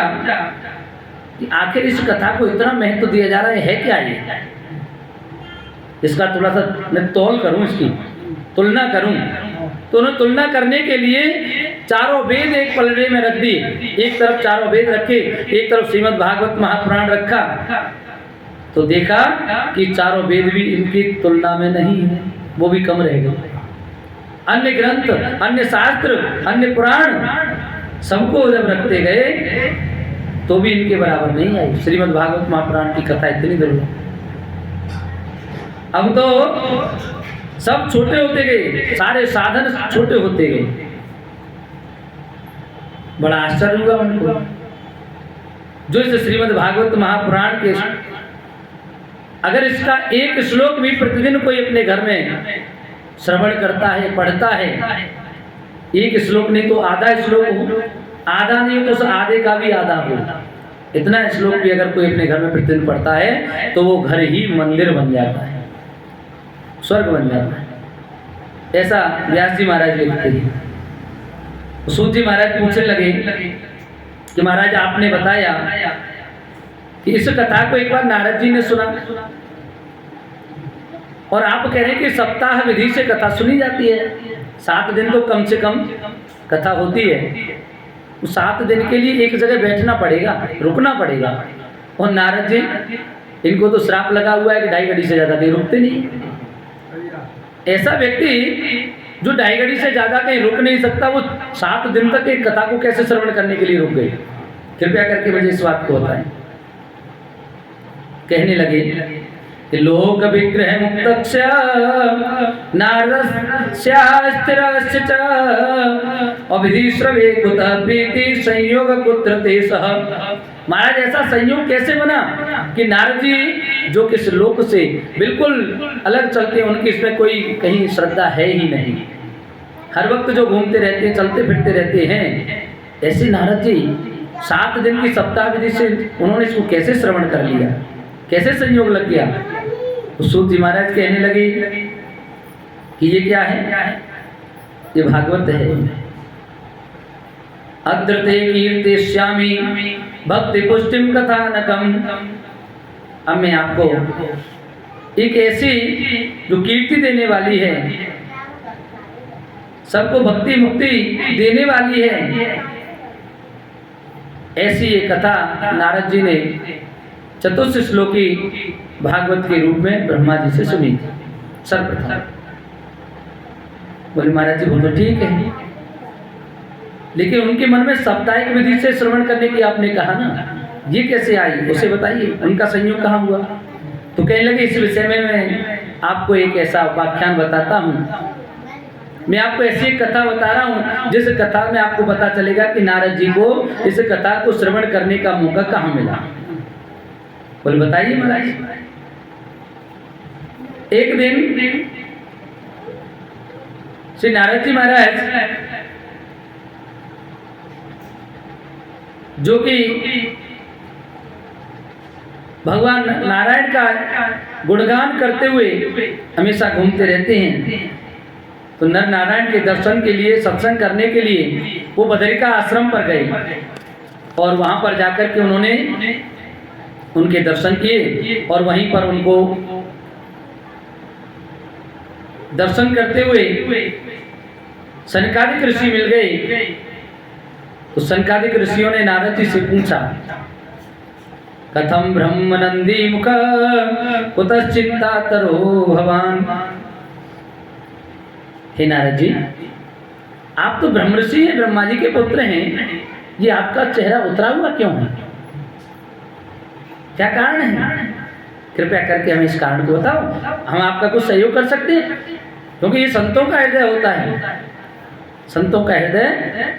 कि आखिर इस कथा को इतना महत्व दिया जा रहा है क्या ये, इसका थोड़ा सा मैं तौल करूं, इसकी तुलना करूं। तो उन्होंने तुलना करने के लिए चारों वेद एक पलड़े में रख दिए, एक तरफ चारों वेद रखे, एक तरफ श्रीमद् भागवत महापुराण रखा, तो देखा कि चारों वेद भी इनकी तुलना में नहीं है, वो भी कम रह गए। अन्य ग्रंथ, अन्य शास्त्र, अन्य पुराण सबको जब रखते गए तो भी इनके बराबर नहीं आई। श्रीमद् भागवत महापुराण की कथा इतनी दुर्लभ। अब तो सब छोटे होते गए, सारे साधन छोटे होते गए। बड़ा आश्चर्य हुआ उनको, जो इस श्रीमद् भागवत महापुराण के अगर इसका एक श्लोक भी प्रतिदिन कोई अपने घर में श्रवण करता है, पढ़ता है, एक श्लोक नहीं तो आधा श्लोक हो, आधा नहीं तो उस आधे का भी आधा हो, इतना श्लोक भी अगर कोई अपने घर में प्रतिदिन पढ़ता है तो वो घर ही मंदिर बन जाता है, स्वर्ग बन जाता है। ऐसा व्यास जी महाराज लिखते हैं। सूत जी महाराज पूछने लगे कि महाराज आपने बताया कि इस कथा को एक बार नारद जी ने सुना और आप कह रहे हैं कि सप्ताह विधि से कथा सुनी जाती है, 7 दिन तो कम से कम कथा होती है, वो 7 दिन के लिए एक जगह बैठना पड़ेगा, रुकना पड़ेगा। और नारद जी, इनको तो श्राप लगा हुआ है कि 2.5 घड़ी से ज़्यादा कहीं रुकते नहीं। ऐसा व्यक्ति जो 2.5 घड़ी से ज़्यादा कहीं रुक नहीं सकता, वो 7 दिन तक एक कथा को कैसे श्रवण करने के लिए रुक गए? कृपया करके मुझे इस बात को बताएं। कहने लगे कि लोक विग्रह मुक्तस्य नारदस्यास्तिरस्य च अविधिश्रवे कुतः प्रीति संयोग कुत्र ते सह। महाराज, ऐसा संयोग कैसे बना कि नारद जी जो किस लोक से बिल्कुल अलग चलते हैं, उनकी इसमें कोई कहीं श्रद्धा है ही नहीं, हर वक्त जो घूमते रहते हैं, चलते फिरते रहते हैं, ऐसे नारद जी 7 दिन की सप्ताह विधि से उन्होंने इसको कैसे श्रवण कर लिया, कैसे संयोग लग गया? तो सूत जी महाराज कहने लगे कि ये क्या है? ये भागवत है। अत्र ते कीर्तिष्यामि भक्ति पुष्टिम कथानकम। अब मैं आपको एक ऐसी जो कीर्ति देने वाली है, सबको भक्ति मुक्ति देने वाली है, ऐसी ये कथा नारद जी ने चतुर्थ श्लोकी भागवत के रूप में ब्रह्मा जी से सुनी थी सर्वप्रथम। बोले महाराज जी वो तो ठीक है, लेकिन उनके मन में साप्ताहिक विधि से श्रवण करने की आपने कहा ना, ये कैसे आई, उसे बताइए, उनका संयोग कहाँ हुआ? तो कहने लगे इस विषय में मैं आपको एक ऐसा उपाख्यान बताता हूँ। मैं आपको ऐसी एक कथा बता रहा हूँ जिस कथा में आपको पता चलेगा कि नारद जी को इस कथा को श्रवण करने का मौका कहाँ मिला। बोले बताइए महाराज। एक दिन श्री नारद जी महाराज जो कि भगवान नारायण का गुणगान करते हुए हमेशा घूमते रहते हैं, तो नर नारायण के दर्शन के लिए, सत्संग करने के लिए वो बदरिका आश्रम पर गए और वहां पर जाकर के उन्होंने उनके दर्शन किए और वहीं पर उनको दर्शन करते हुए सनकादिक ऋषि मिल गए। तो सनकादिक ऋषियों ने नारद जी से पूछा, कथम ब्रह्मनंदी मुख कुतश्चिंता तरो भवान। हे नारद जी, आप तो ब्रह्म ऋषि हैं, ब्रह्मा जी के पुत्र हैं, ये आपका चेहरा उतरा हुआ क्यों है? क्या कारण है? कृपया करके हमें इस कारण को बताओ, हम आपका कुछ सहयोग कर सकते हैं, क्योंकि ये संतों का हृदय होता है, संतों का हृदय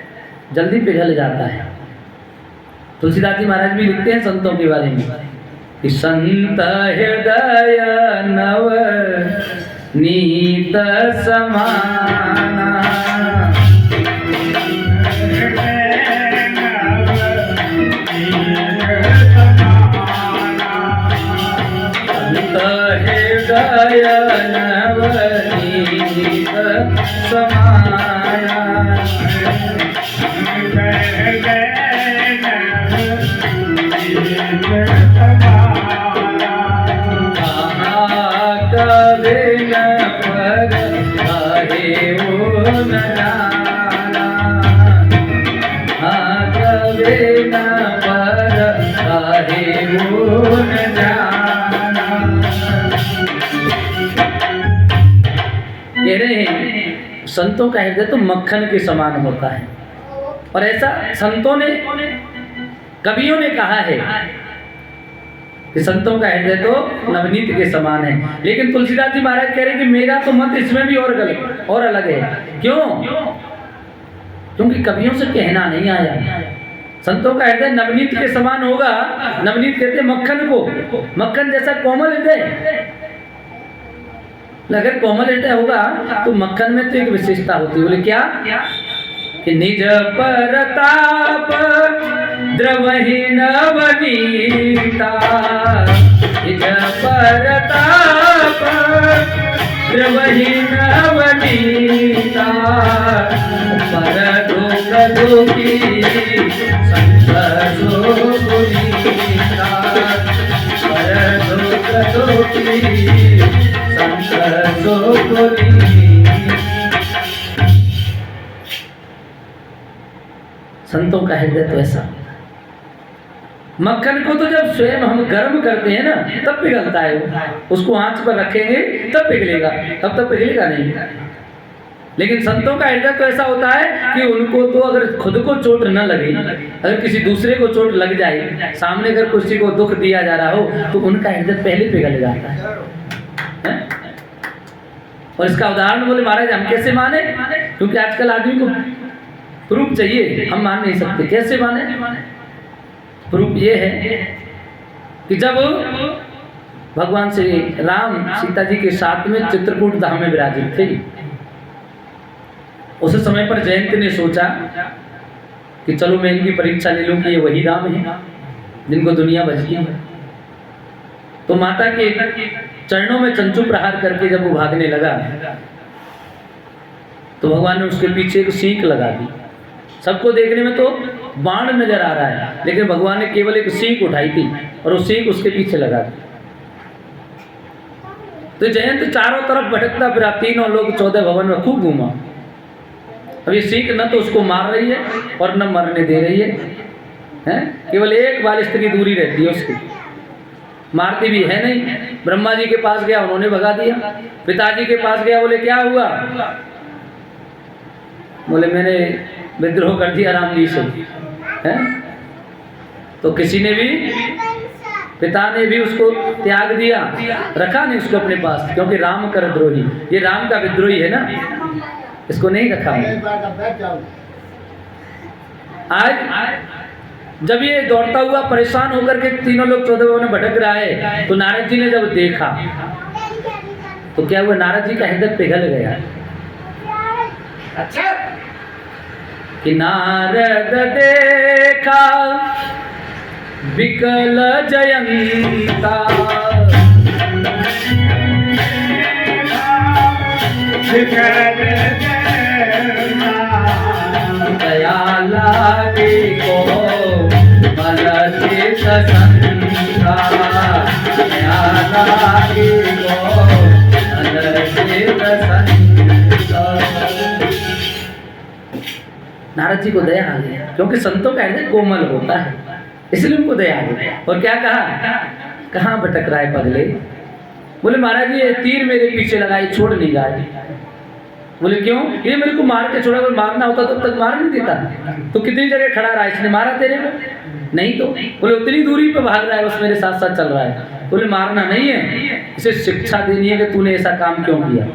जल्दी पिघल जाता है। तुलसीदास जी महाराज भी लिखते हैं संतों के बारे में कि संत हृदय नव नीत समाना, संत हृदय नव नीत समाना, कह रहे हैं संतों का हृदय तो मक्खन के समान होता है। और ऐसा संतों ने, कवियों ने कहा है कि संतों का हृदय तो नवनीत के समान है। लेकिन तुलसीदास जी महाराज कह रहे हैं कि मेरा तो मत इसमें भी और गलत और अलग है। क्यों? क्योंकि कवियों से कहना नहीं आया संतों का हृदय नवनीत के समान होगा। नवनीत कहते मक्खन को, मक्खन जैसा कोमल हृदय। अगर कोमल हृदय होगा तो मक्खन में तो एक विशेषता होती है। बोले क्या? कि निज परताप द्रवहि नवनीता, निज परताप द्रवहि नवनीता, पर दुख दुखी संतसो पुनीता, पर दुख दुखी संतसो पुनीता। संतों का हृदय तो ऐसा। मक्खन को तो जब स्वयं हम गर्म करते हैं ना तब पिघलता है वो, उसको आंच पर रखेंगे तब पिघलेगा, तब तक पिघलेगा नहीं। लेकिन संतों का हृदय तो ऐसा होता है कि उनको तो अगर खुद को चोट न लगे, अगर किसी दूसरे को चोट लग जाए, सामने अगर किसी को दुख दिया जा रहा हो तो उनका हृदय पहले पिघल जाता है? और इसका उदाहरण बोले महाराज हम कैसे माने, क्योंकि आजकल आदमी को प्रूफ चाहिए, हम मान नहीं सकते। कैसे माने? प्रूफ ये है कि जब भगवान श्री राम सीता जी के साथ में चित्रकूट धाम में विराजित थे, उस समय पर जयंत ने सोचा कि चलो मैं इनकी परीक्षा ले लूं कि ये वही राम है जिनको दुनिया बचती है। तो माता के चरणों में चंचू प्रहार करके जब वो भागने लगा तो भगवान ने उसके पीछे एक सीख लगा दी। सबको देखने में तो बाण नजर आ रहा है, लेकिन भगवान ने केवल एक सीख उठाई थी और वो सीख उसके पीछे लगा दी। तो जयंत चारों तरफ भटकता फिरा, तीनों लोग 14 भवन में खूब घूमा। अब ये सीख न तो उसको मार रही है और न मरने दे रही है, हैं? केवल एक बालिश की दूरी रहती है उसकी, मारती भी है नहीं। ब्रह्मा जी के पास गया, उन्होंने भगा दिया। पिताजी के पास गया, बोले क्या हुआ? बोले मैंने विद्रोह कर दिया राम जी से, हैं? तो किसी ने भी, पिता ने भी उसको त्याग दिया, रखा नहीं उसको अपने पास, क्योंकि राम कर द्रोही, ये राम का विद्रोही है ना, इसको नहीं रखा। आज जब ये दौड़ता हुआ परेशान होकर के तीनों लोग 14 भवन में भटक रहा है, तो नारद जी ने जब देखा तो क्या हुआ? नारद जी का हृदय पिघल गया। अच्छा, कि नारद देखा विकल जयंता, दया लागे को मलते संता, दया लागे को मलते संता। नारद जी को दया आ गई, क्योंकि संतों का हृदय कोमल होता है, इसलिए उनको दया आ गई। और क्या कहा? कहाँ भटक रहा है पगले? बोले महाराज जी ये तीर मेरे पीछे लगाई, छोड़ नहीं जाए। बोले क्यों? ये मेरे को मार के छोड़ा, अगर मारना होता तब तक मार नहीं देता। तो कितनी जगह खड़ा रहा, इसने मारा तेरे को? नहीं तो। बोले उतनी दूरी पे भाग रहा है, बस मेरे साथ साथ चल रहा है। बोले मारना नहीं है, इसे शिक्षा देनी है कि तूने ऐसा काम क्यों किया।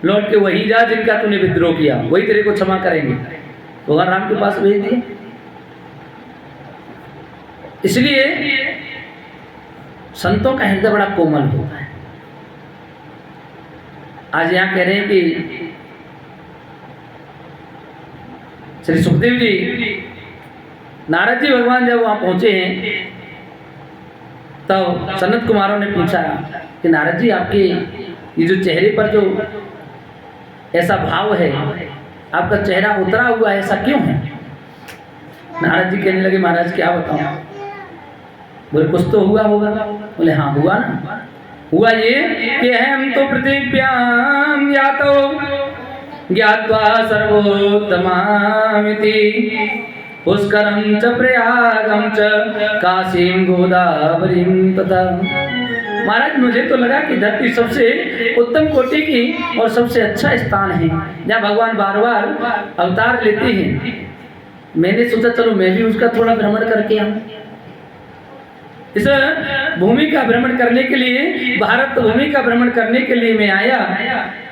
लौट के वही जा जिनका तूने विद्रोह किया, वही तेरे को क्षमा करेंगे। भगवान राम के पास भेज दिए। इसलिए संतों का हृदय बड़ा कोमल होता है। आज यहाँ कह रहे हैं कि श्री सुखदेव जी, नारद जी भगवान जब वहां पहुंचे हैं तब सनत कुमारों ने पूछा कि नारद जी आपके ये जो चेहरे पर जो ऐसा भाव है, आपका चेहरा उतरा हुआ है, ऐसा क्यों है? नारद जी कहने लगे महाराज क्या बताऊं? बोले कुछ तो हुआ होगा। बोले हाँ हुआ ना। हुआ ये कि हम तो पृथिव्याम यातो ज्ञात्वा सर्वोत्तमामिति पुष्करम च प्रयागम च काशीम गोदावरीम तथा। महाराज मुझे तो लगा कि धरती सबसे उत्तम कोटि की और सबसे अच्छा स्थान है जहाँ भगवान बार बार अवतार लेते हैं। मैंने सोचा चलो मैं भी उसका थोड़ा भ्रमण करके आऊं। इस भूमि का भ्रमण करने के लिए, भारत भूमि का भ्रमण करने के लिए मैं आया।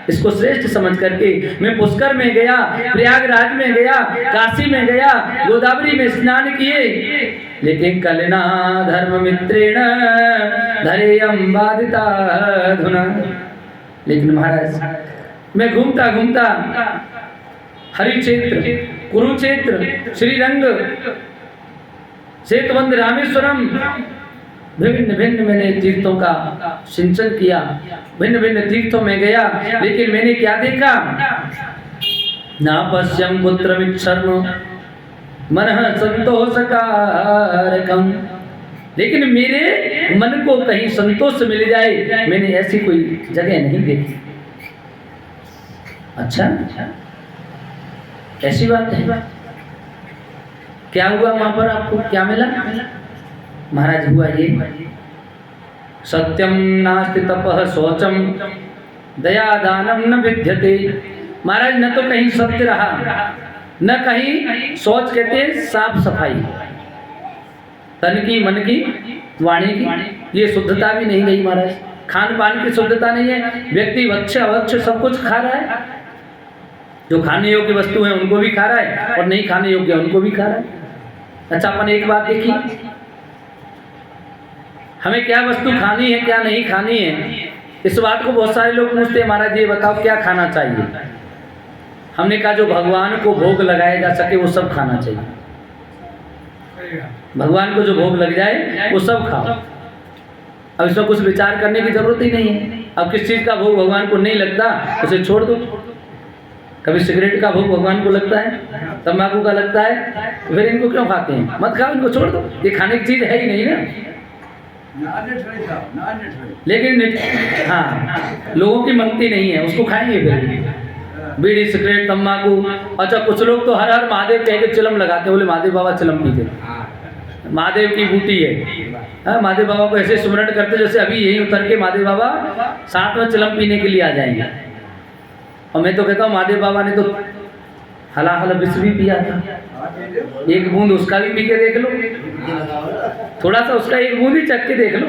इसको श्रेष्ठ समझ करके मैं पुष्कर में गया, प्रयागराज में गया, काशी में गया, गोदावरी में स्नान किए। लेकिन कलना धर्म मित्रेण धरेयम बाधिता धुना। लेकिन महाराज मैं घूमता घूमता हरि क्षेत्र, कुरुक्षेत्र, श्रीरंग, सेतुबंध, रामेश्वरम, भिन्न भिन्न मैंने तीर्थों का सिंचन किया, भिन्न भिन्न तीर्थों में गया। लेकिन मैंने क्या देखा? ना पश्यम पुत्र विक्षर्म मन संतोषकारकम। लेकिन मेरे मन को कहीं संतोष मिल जाए, मैंने ऐसी कोई जगह नहीं देखी। अच्छा ऐसी बात है। क्या हुआ वहां पर, आपको क्या मिला? महाराज हुआ ये, सत्यम नास्ति तपः शौचम दया दानम न विद्यते। महाराज न तो कहीं सत्य रहा, न कहीं शौच कहते हैं साफ सफाई, तन की, मन की, वाणी की ये शुद्धता भी नहीं रही महाराज। खान पान की शुद्धता नहीं है, व्यक्ति वक्ष अवक्ष सब कुछ खा रहा है, जो खाने योग्य वस्तु है उनको भी खा रहा है और नहीं खाने योग्य उनको भी खा रहा है। अच्छा, अपन एक बात देखिए, हमें क्या वस्तु खानी है क्या नहीं खानी है, इस बात को बहुत सारे लोग पूछते हैं, महाराज ये बताओ क्या खाना चाहिए। हमने कहा जो भगवान को भोग लगाया जा सके वो सब खाना चाहिए। भगवान को जो भोग लग जाए वो सब खाओ। अब इसमें कुछ विचार करने की जरूरत ही नहीं है। अब किस चीज़ का भोग भगवान को नहीं लगता उसे छोड़ दो। कभी सिगरेट का भोग भगवान को लगता है, तंबाकू का लगता है, तो फिर इनको क्यों खाते हैं? मत खाओ, इनको छोड़ दो, ये खाने की चीज़ है ही नहीं ना। लेकिन हाँ, लोगों की मनती नहीं है, उसको खाएंगे फिर बीड़ी सिगरेट तंबाकू। अच्छा, कुछ लोग तो हर हर महादेव कह के चिलम लगाते हैं, बोले महादेव बाबा चिलम पीते, महादेव की बूटी है। महादेव बाबा को ऐसे स्मरण करते जैसे अभी यही उतर के महादेव बाबा साथ में चिलम पीने के लिए आ जाएंगे। और मैं तो कहता हूँ महादेव बाबा ने तो हलाहल विष भी पिया था, एक बूंद उसका भी पी के देख लो, थोड़ा सा उसका एक बूंद ही चख के देख लो।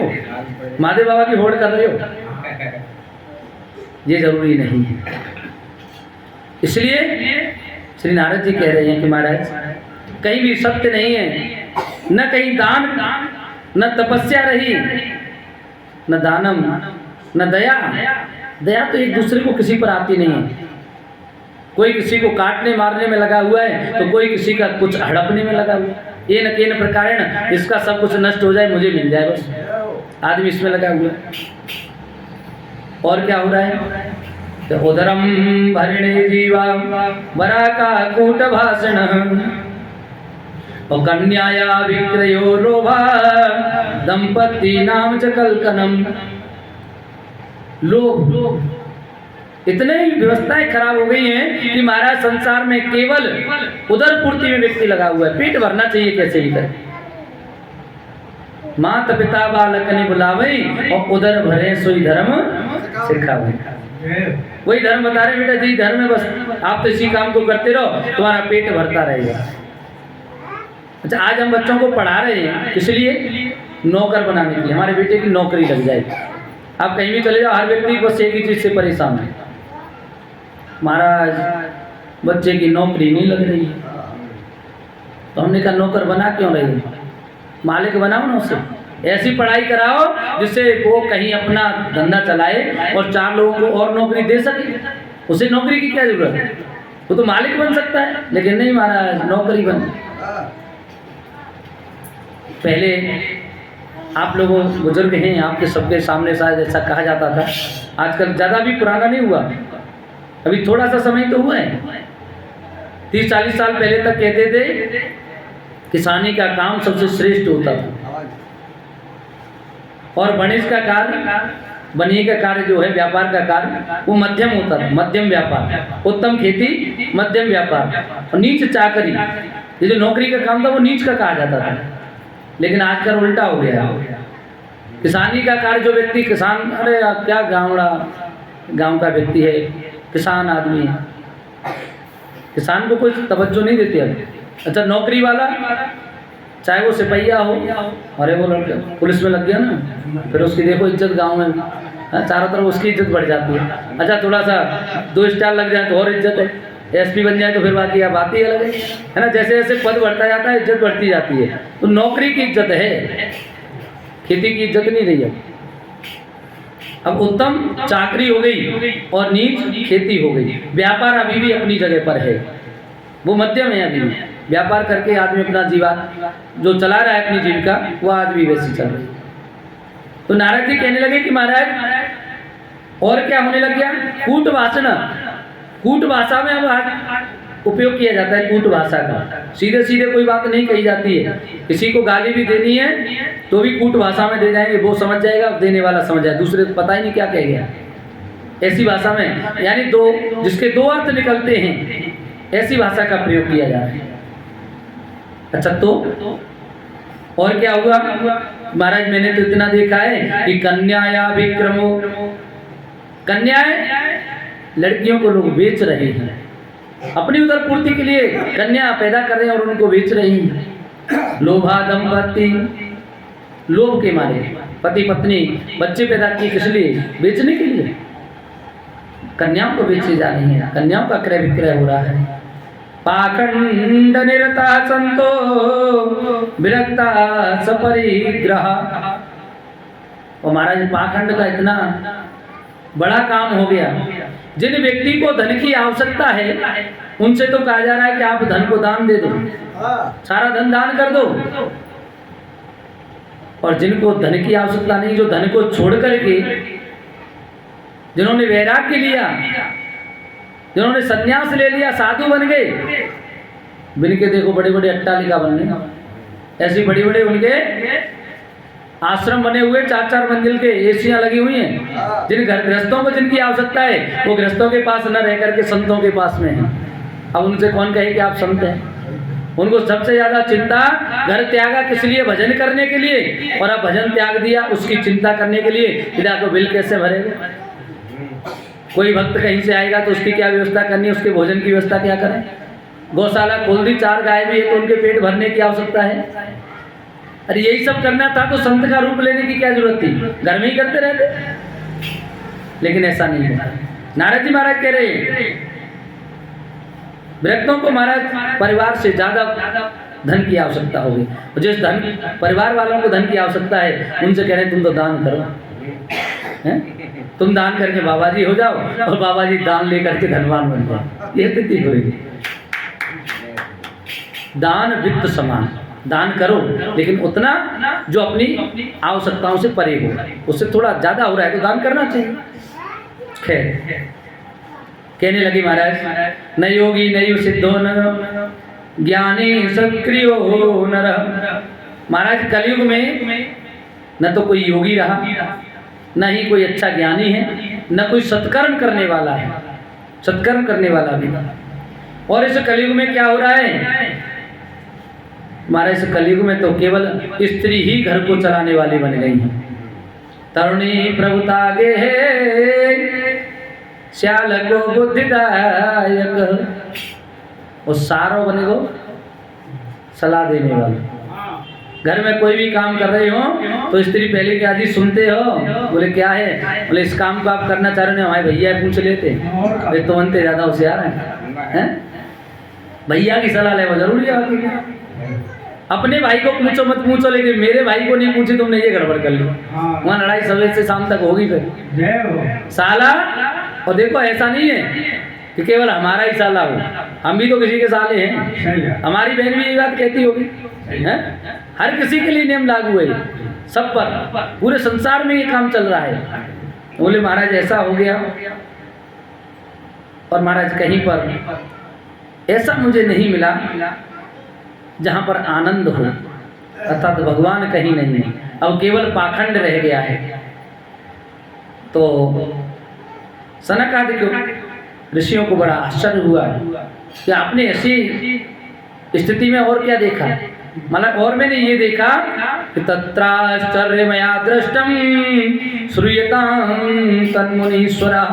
महादेव बाबा की होड़ कर रहे हो, ये जरूरी नहीं है। इसलिए श्री नारद जी कह रहे हैं कि महाराज कहीं भी सत्य नहीं है, न कहीं दान, न तपस्या रही, न दानम, न दया। दया तो एक दूसरे को किसी पर आती नहीं है। कोई किसी को काटने मारने में लगा हुआ है तो कोई किसी का कुछ हड़पने में लगा हुआ है। ये न केन प्रकारेण इसका सब कुछ नष्ट हो जाए, मुझे मिल जाए, बस आदमी इसमें लगा हुआ है। और क्या हो रहा है? तो उदरम भरिणे जीवा वरा का कूट भाषण और कन्याया विक्रयो रोभा दंपति नाम च कलकनम। लोग इतने ही व्यवस्थाएं खराब हो गई हैं कि महाराज संसार में केवल उदर पूर्ति में व्यक्ति लगा हुआ है। पेट भरना चाहिए कैसे भी करे, माता पिता बालक ने बुलावे और उदर भरे सोई धर्म सिखावे। वही धर्म बता रहे बेटा जी, धर्म है, बस आप तो इसी काम को करते रहो, तुम्हारा पेट भरता रहेगा। अच्छा, आज हम बच्चों को पढ़ा रहे हैं इसलिए नौकर बनाने के लिए, हमारे बेटे की नौकरी लग जाएगी। आप कहीं भी चले जाओ, हर व्यक्ति बस एक ही चीज़ से परेशान है, महाराज बच्चे की नौकरी नहीं लग रही है। तो हमने कहा नौकर बना क्यों रही, मालिक बनाओ ना उसे, ऐसी पढ़ाई कराओ जिससे वो कहीं अपना धंधा चलाए और 4 लोगों को और नौकरी दे सके। उसे नौकरी की क्या जरूरत है, वो तो मालिक बन सकता है, लेकिन नहीं महाराज नौकरी बन। पहले आप लोगों बुजुर्ग हैं, आपके सबके सामने शायद ऐसा कहा जाता था, आजकल ज़्यादा भी पुराना नहीं हुआ, अभी थोड़ा सा समय तो हुआ है। 30-40 साल पहले तक कहते थे किसानी का काम सबसे श्रेष्ठ होता था और वणिज का कार्य, बनिए का कार्य जो है, व्यापार का कार्य, वो मध्यम होता था, मध्यम व्यापार, उत्तम खेती, मध्यम व्यापार और नीच चाकरी। ये जो नौकरी का काम था वो नीच का कहा जाता था, लेकिन आजकल उल्टा हो गया। किसानी का कार्य जो व्यक्ति किसान, अरे क्या गांव का व्यक्ति है, किसान आदमी है, किसान को कोई तवज्जो नहीं देते अब। अच्छा, नौकरी वाला चाहे वो सिपहिया हो, अरे वो लड़का पुलिस में लग गया ना, फिर उसकी देखो इज्जत गांव में, चारों तरफ उसकी इज्जत बढ़ जाती है। अच्छा, थोड़ा सा 2 स्टार लग जाए तो और इज्जत है, एसपी बन जाए तो फिर बाकी बात ही अलग है ना। जैसे जैसे पद बढ़ता जाता है इज्जत बढ़ती जाती है। तो नौकरी की इज्जत है, खेती की इज्जत नहीं रही है। अब उत्तम चाकरी हो गई और नीच खेती हो गई। व्यापार अभी भी अपनी जगह पर है, वो मध्यम है अभी भी। व्यापार करके आदमी अपना जीवन जो चला रहा है, अपनी जीविका, वो आज भी वैसी चल रही है। तो नारद जी कहने लगे कि महाराज और क्या होने लग गया, कूट भाषण। कूट भाषा में अब उपयोग किया जाता है, कूट भाषा का। सीधे सीधे कोई बात नहीं कही जाती है, किसी को गाली भी देनी है तो भी कूट भाषा में दे जाएंगे, वो समझ जाएगा, देने वाला समझ जाए, दूसरे को पता ही नहीं क्या कह गया। ऐसी भाषा में, यानी जिसके 2 अर्थ निकलते हैं, ऐसी भाषा का प्रयोग किया जा रहा है। अच्छा तो और क्या हुआ महाराज? मैंने तो इतना देखा है कि कन्याया विक्रमो, कन्याएं लड़कियों को लोग बेच रहे हैं अपनी उदर पूर्ति के लिए, कन्या पैदा कर रहे हैं और उनको बेच रहे हैं। लोभा दंपति, लोभ के मारे पति पत्नी बच्चे पैदा किए, किस लिए? बेचने के लिए। कन्याओं को बेची जा रही है, कन्याओं का क्रय विक्रय हो रहा है। पाखंड निरता संतो विरक्ता सपरिग्रह। और महाराज पाखंड का इतना बड़ा काम हो गया। जिन व्यक्ति को धन की आवश्यकता है उनसे तो कहा जा रहा है कि आप धन को दान दे दो, सारा धन दान कर दो। और जिनको धन की आवश्यकता नहीं, जो धन को छोड़ करके, जिन्होंने वैराग्य लिया, जिन्होंने सन्यास ले लिया, साधु बन गए, बिनके देखो बड़े बड़े अट्टालिका बनने, ऐसी बड़ी बड़े उनके आश्रम बने हुए, 4-4 मंजिल के एसियां लगी हुई हैं। जिन घर गृहस्थों को जिनकी आवश्यकता है वो गृहस्थों के पास न रह करके संतों के पास में है। अब उनसे कौन कहे कि आप संत हैं? उनको सबसे ज्यादा चिंता, घर त्यागा किस लिए? भजन करने के लिए। और अब भजन त्याग दिया उसकी चिंता करने के लिए, पिता को बिल कैसे भरेगा? कोई भक्त कहीं से आएगा तो उसकी क्या व्यवस्था करनी है, उसके भोजन की व्यवस्था क्या करें? गौशाला खोल दी, 4 गाय भी है तो उनके पेट भरने की आवश्यकता है। अरे यही सब करना था तो संत का रूप लेने की क्या जरूरत थी? घर में ही करते रहते। लेकिन ऐसा नहीं होता। नारद जी महाराज कह रहे हैं भक्तों को महाराज परिवार से ज्यादा धन की आवश्यकता होगी। जिस धन परिवार वालों को धन की आवश्यकता है उनसे कह रहे तुम तो दान करो, हैं? तुम दान करके बाबा जी हो जाओ और बाबा जी दान लेकर के धनवान बन जाओ। ये स्थिति होगी। दान वित्त समान, दान करो लेकिन उतना जो अपनी आवश्यकताओं से परे हो, उससे थोड़ा ज्यादा हो रहा है तो दान करना चाहिए। खैर कहने लगे महाराज न योगी न सिद्धो न ज्ञानी सक्रियो नर। महाराज कलयुग में न तो कोई योगी रहा, न ही कोई अच्छा ज्ञानी है, न कोई सत्कर्म करने वाला है, सत्कर्म करने वाला भी। और इस कलयुग में क्या हो रहा है महाराज? इस कलयुग में तो केवल स्त्री ही घर को चलाने वाली बन गई है। तरुणी प्रभुता गे श्याल को बुद्धिदायक, और सारो बने गो सलाह देने वाले। घर में कोई भी काम कर रहे हो तो स्त्री पहले क्या जी सुनते हो? बोले क्या है? बोले इस काम को आप करना चाह रहे हो? हमारे भैया पूछ लेते, वे तो बनते ज्यादा होशियार हैं। भैया की सलाह ले वो जरूरी है। अपने भाई को पूछो मत पूछो, लेकिन मेरे भाई को नहीं पूछी तुमने, ये गड़बड़ कर ली। वहाँ लड़ाई सवेरे से शाम तक होगी फिर साला। और देखो ऐसा नहीं है कि केवल हमारा ही साला हो, हम भी तो किसी के साले हैं। हमारी बहन भी ये बात कहती होगी, हैं? हर किसी के लिए नियम लागू है, सब पर, पूरे संसार में ये काम चल रहा है। बोले महाराज ऐसा हो गया। और महाराज कहीं पर ऐसा मुझे नहीं मिला जहां पर आनंद हो, अर्थात भगवान कहीं नहीं है, अब केवल पाखंड रह गया है। तो सनक आदि ऋषियों को बड़ा आश्चर्य हुआ कि आपने ऐसी स्थिति में और क्या देखा? मतलब और मैंने ये देखा कि तत्राश्चर्य मया दृष्टम श्रूयतां तन्मुनीश्वरा।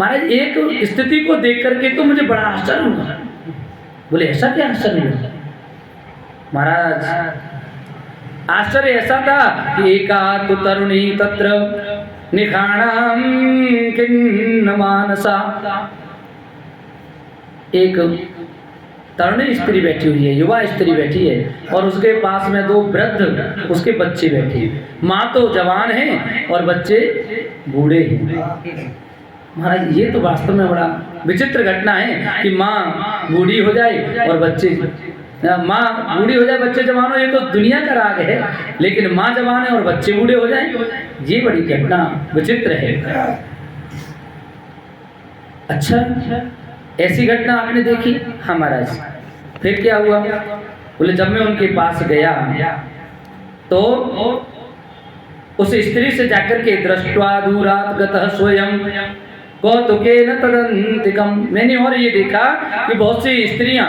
महाराज एक स्थिति को देख करके तो मुझे बड़ा आश्चर्य हुआ। बोले ऐसा क्या आश्चर्य हुआ? महाराज आश्चर्य ऐसा था कि एका तु तरुणी तत्र निखाणाम किन्न मानसा। एक तरुणी स्त्री बैठी हुई है, युवा स्त्री बैठी है, और उसके पास में 2 वृद्ध उसके बच्चे बैठे हैं। माँ तो जवान है और बच्चे बूढ़े हैं। महाराज ये तो वास्तव में बड़ा विचित्र घटना है कि माँ बूढ़ी हो जाए और बच्चे, माँ बूढ़ी हो जाए बच्चे जवान हो, ये तो दुनिया का राग है। लेकिन माँ जवान है और बच्चे बूढ़े हो जाए, ये बड़ी घटना विचित्र है। अच्छा ऐसी घटना आपने देखी? हाँ महाराज। फिर क्या हुआ? बोले जब मैं उनके पास गया तो उस स्त्री से जाकर के दृष्ट्वा दूरात गतः स्वयं कौतुकेन तदंतिकम, मैंने और ये देखा कि बहुत सी स्त्रियां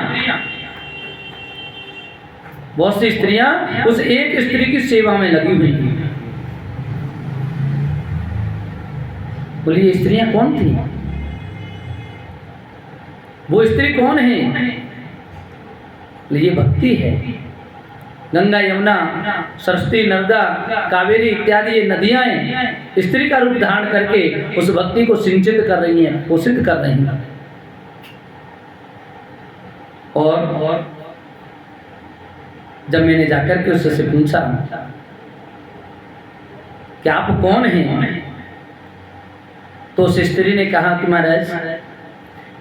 बहुत सी स्त्रियां उस एक स्त्री की सेवा में लगी हुई थी। बोलिए स्त्रियां कौन थी? वो स्त्री कौन है? ये भक्ति है। गंगा, यमुना, सरस्वती, नर्मदा, कावेरी इत्यादि ये नदियां स्त्री का रूप धारण करके उस भक्ति को सिंचित कर रही हैं, पोषित कर रही हैं। और जब मैंने जाकर के उससे पूछा कि आप कौन हैं, तो उस स्त्री ने कहा कि महाराज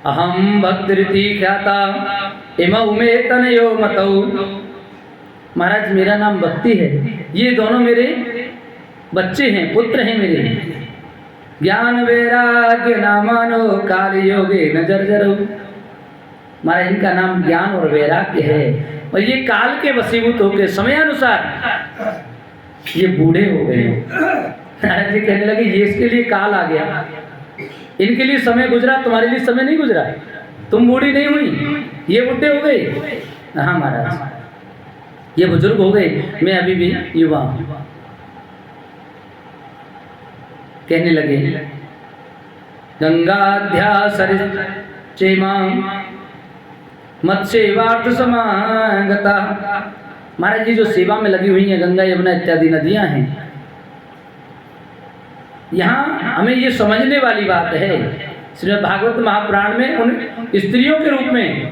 अहम भक्ति ख्याता इमौ मे तनयो मतौ। महाराज मेरा नाम भक्ति है, ये दोनों मेरे बच्चे हैं, पुत्र हैं मेरे। ज्ञान वैराग्य नामानो काल योगे न जर्जरो। महाराज इनका नाम ज्ञान और वैराग्य है, और ये काल के वशीभूत होकर समयानुसार ये बूढ़े हो गए। महाराज जी कहने लगे ये इसके लिए काल आ गया, इनके लिए समय गुजरा, तुम्हारे लिए समय नहीं गुजरा। तुम बूढ़ी नहीं हुई, ये बूढ़े हो गए। हाँ महाराज ये बुजुर्ग हो गए, मैं अभी भी युवा हूं। कहने लगे गंगाध्यासरिचेमा मत्सेवार्थ समागता। महाराज जी जो सेवा में लगी हुई हैं, गंगा, यमुना इत्यादि नदियां हैं, यहाँ हमें ये समझने वाली बात है। श्रीमद् भागवत महापुराण में उन स्त्रियों के रूप में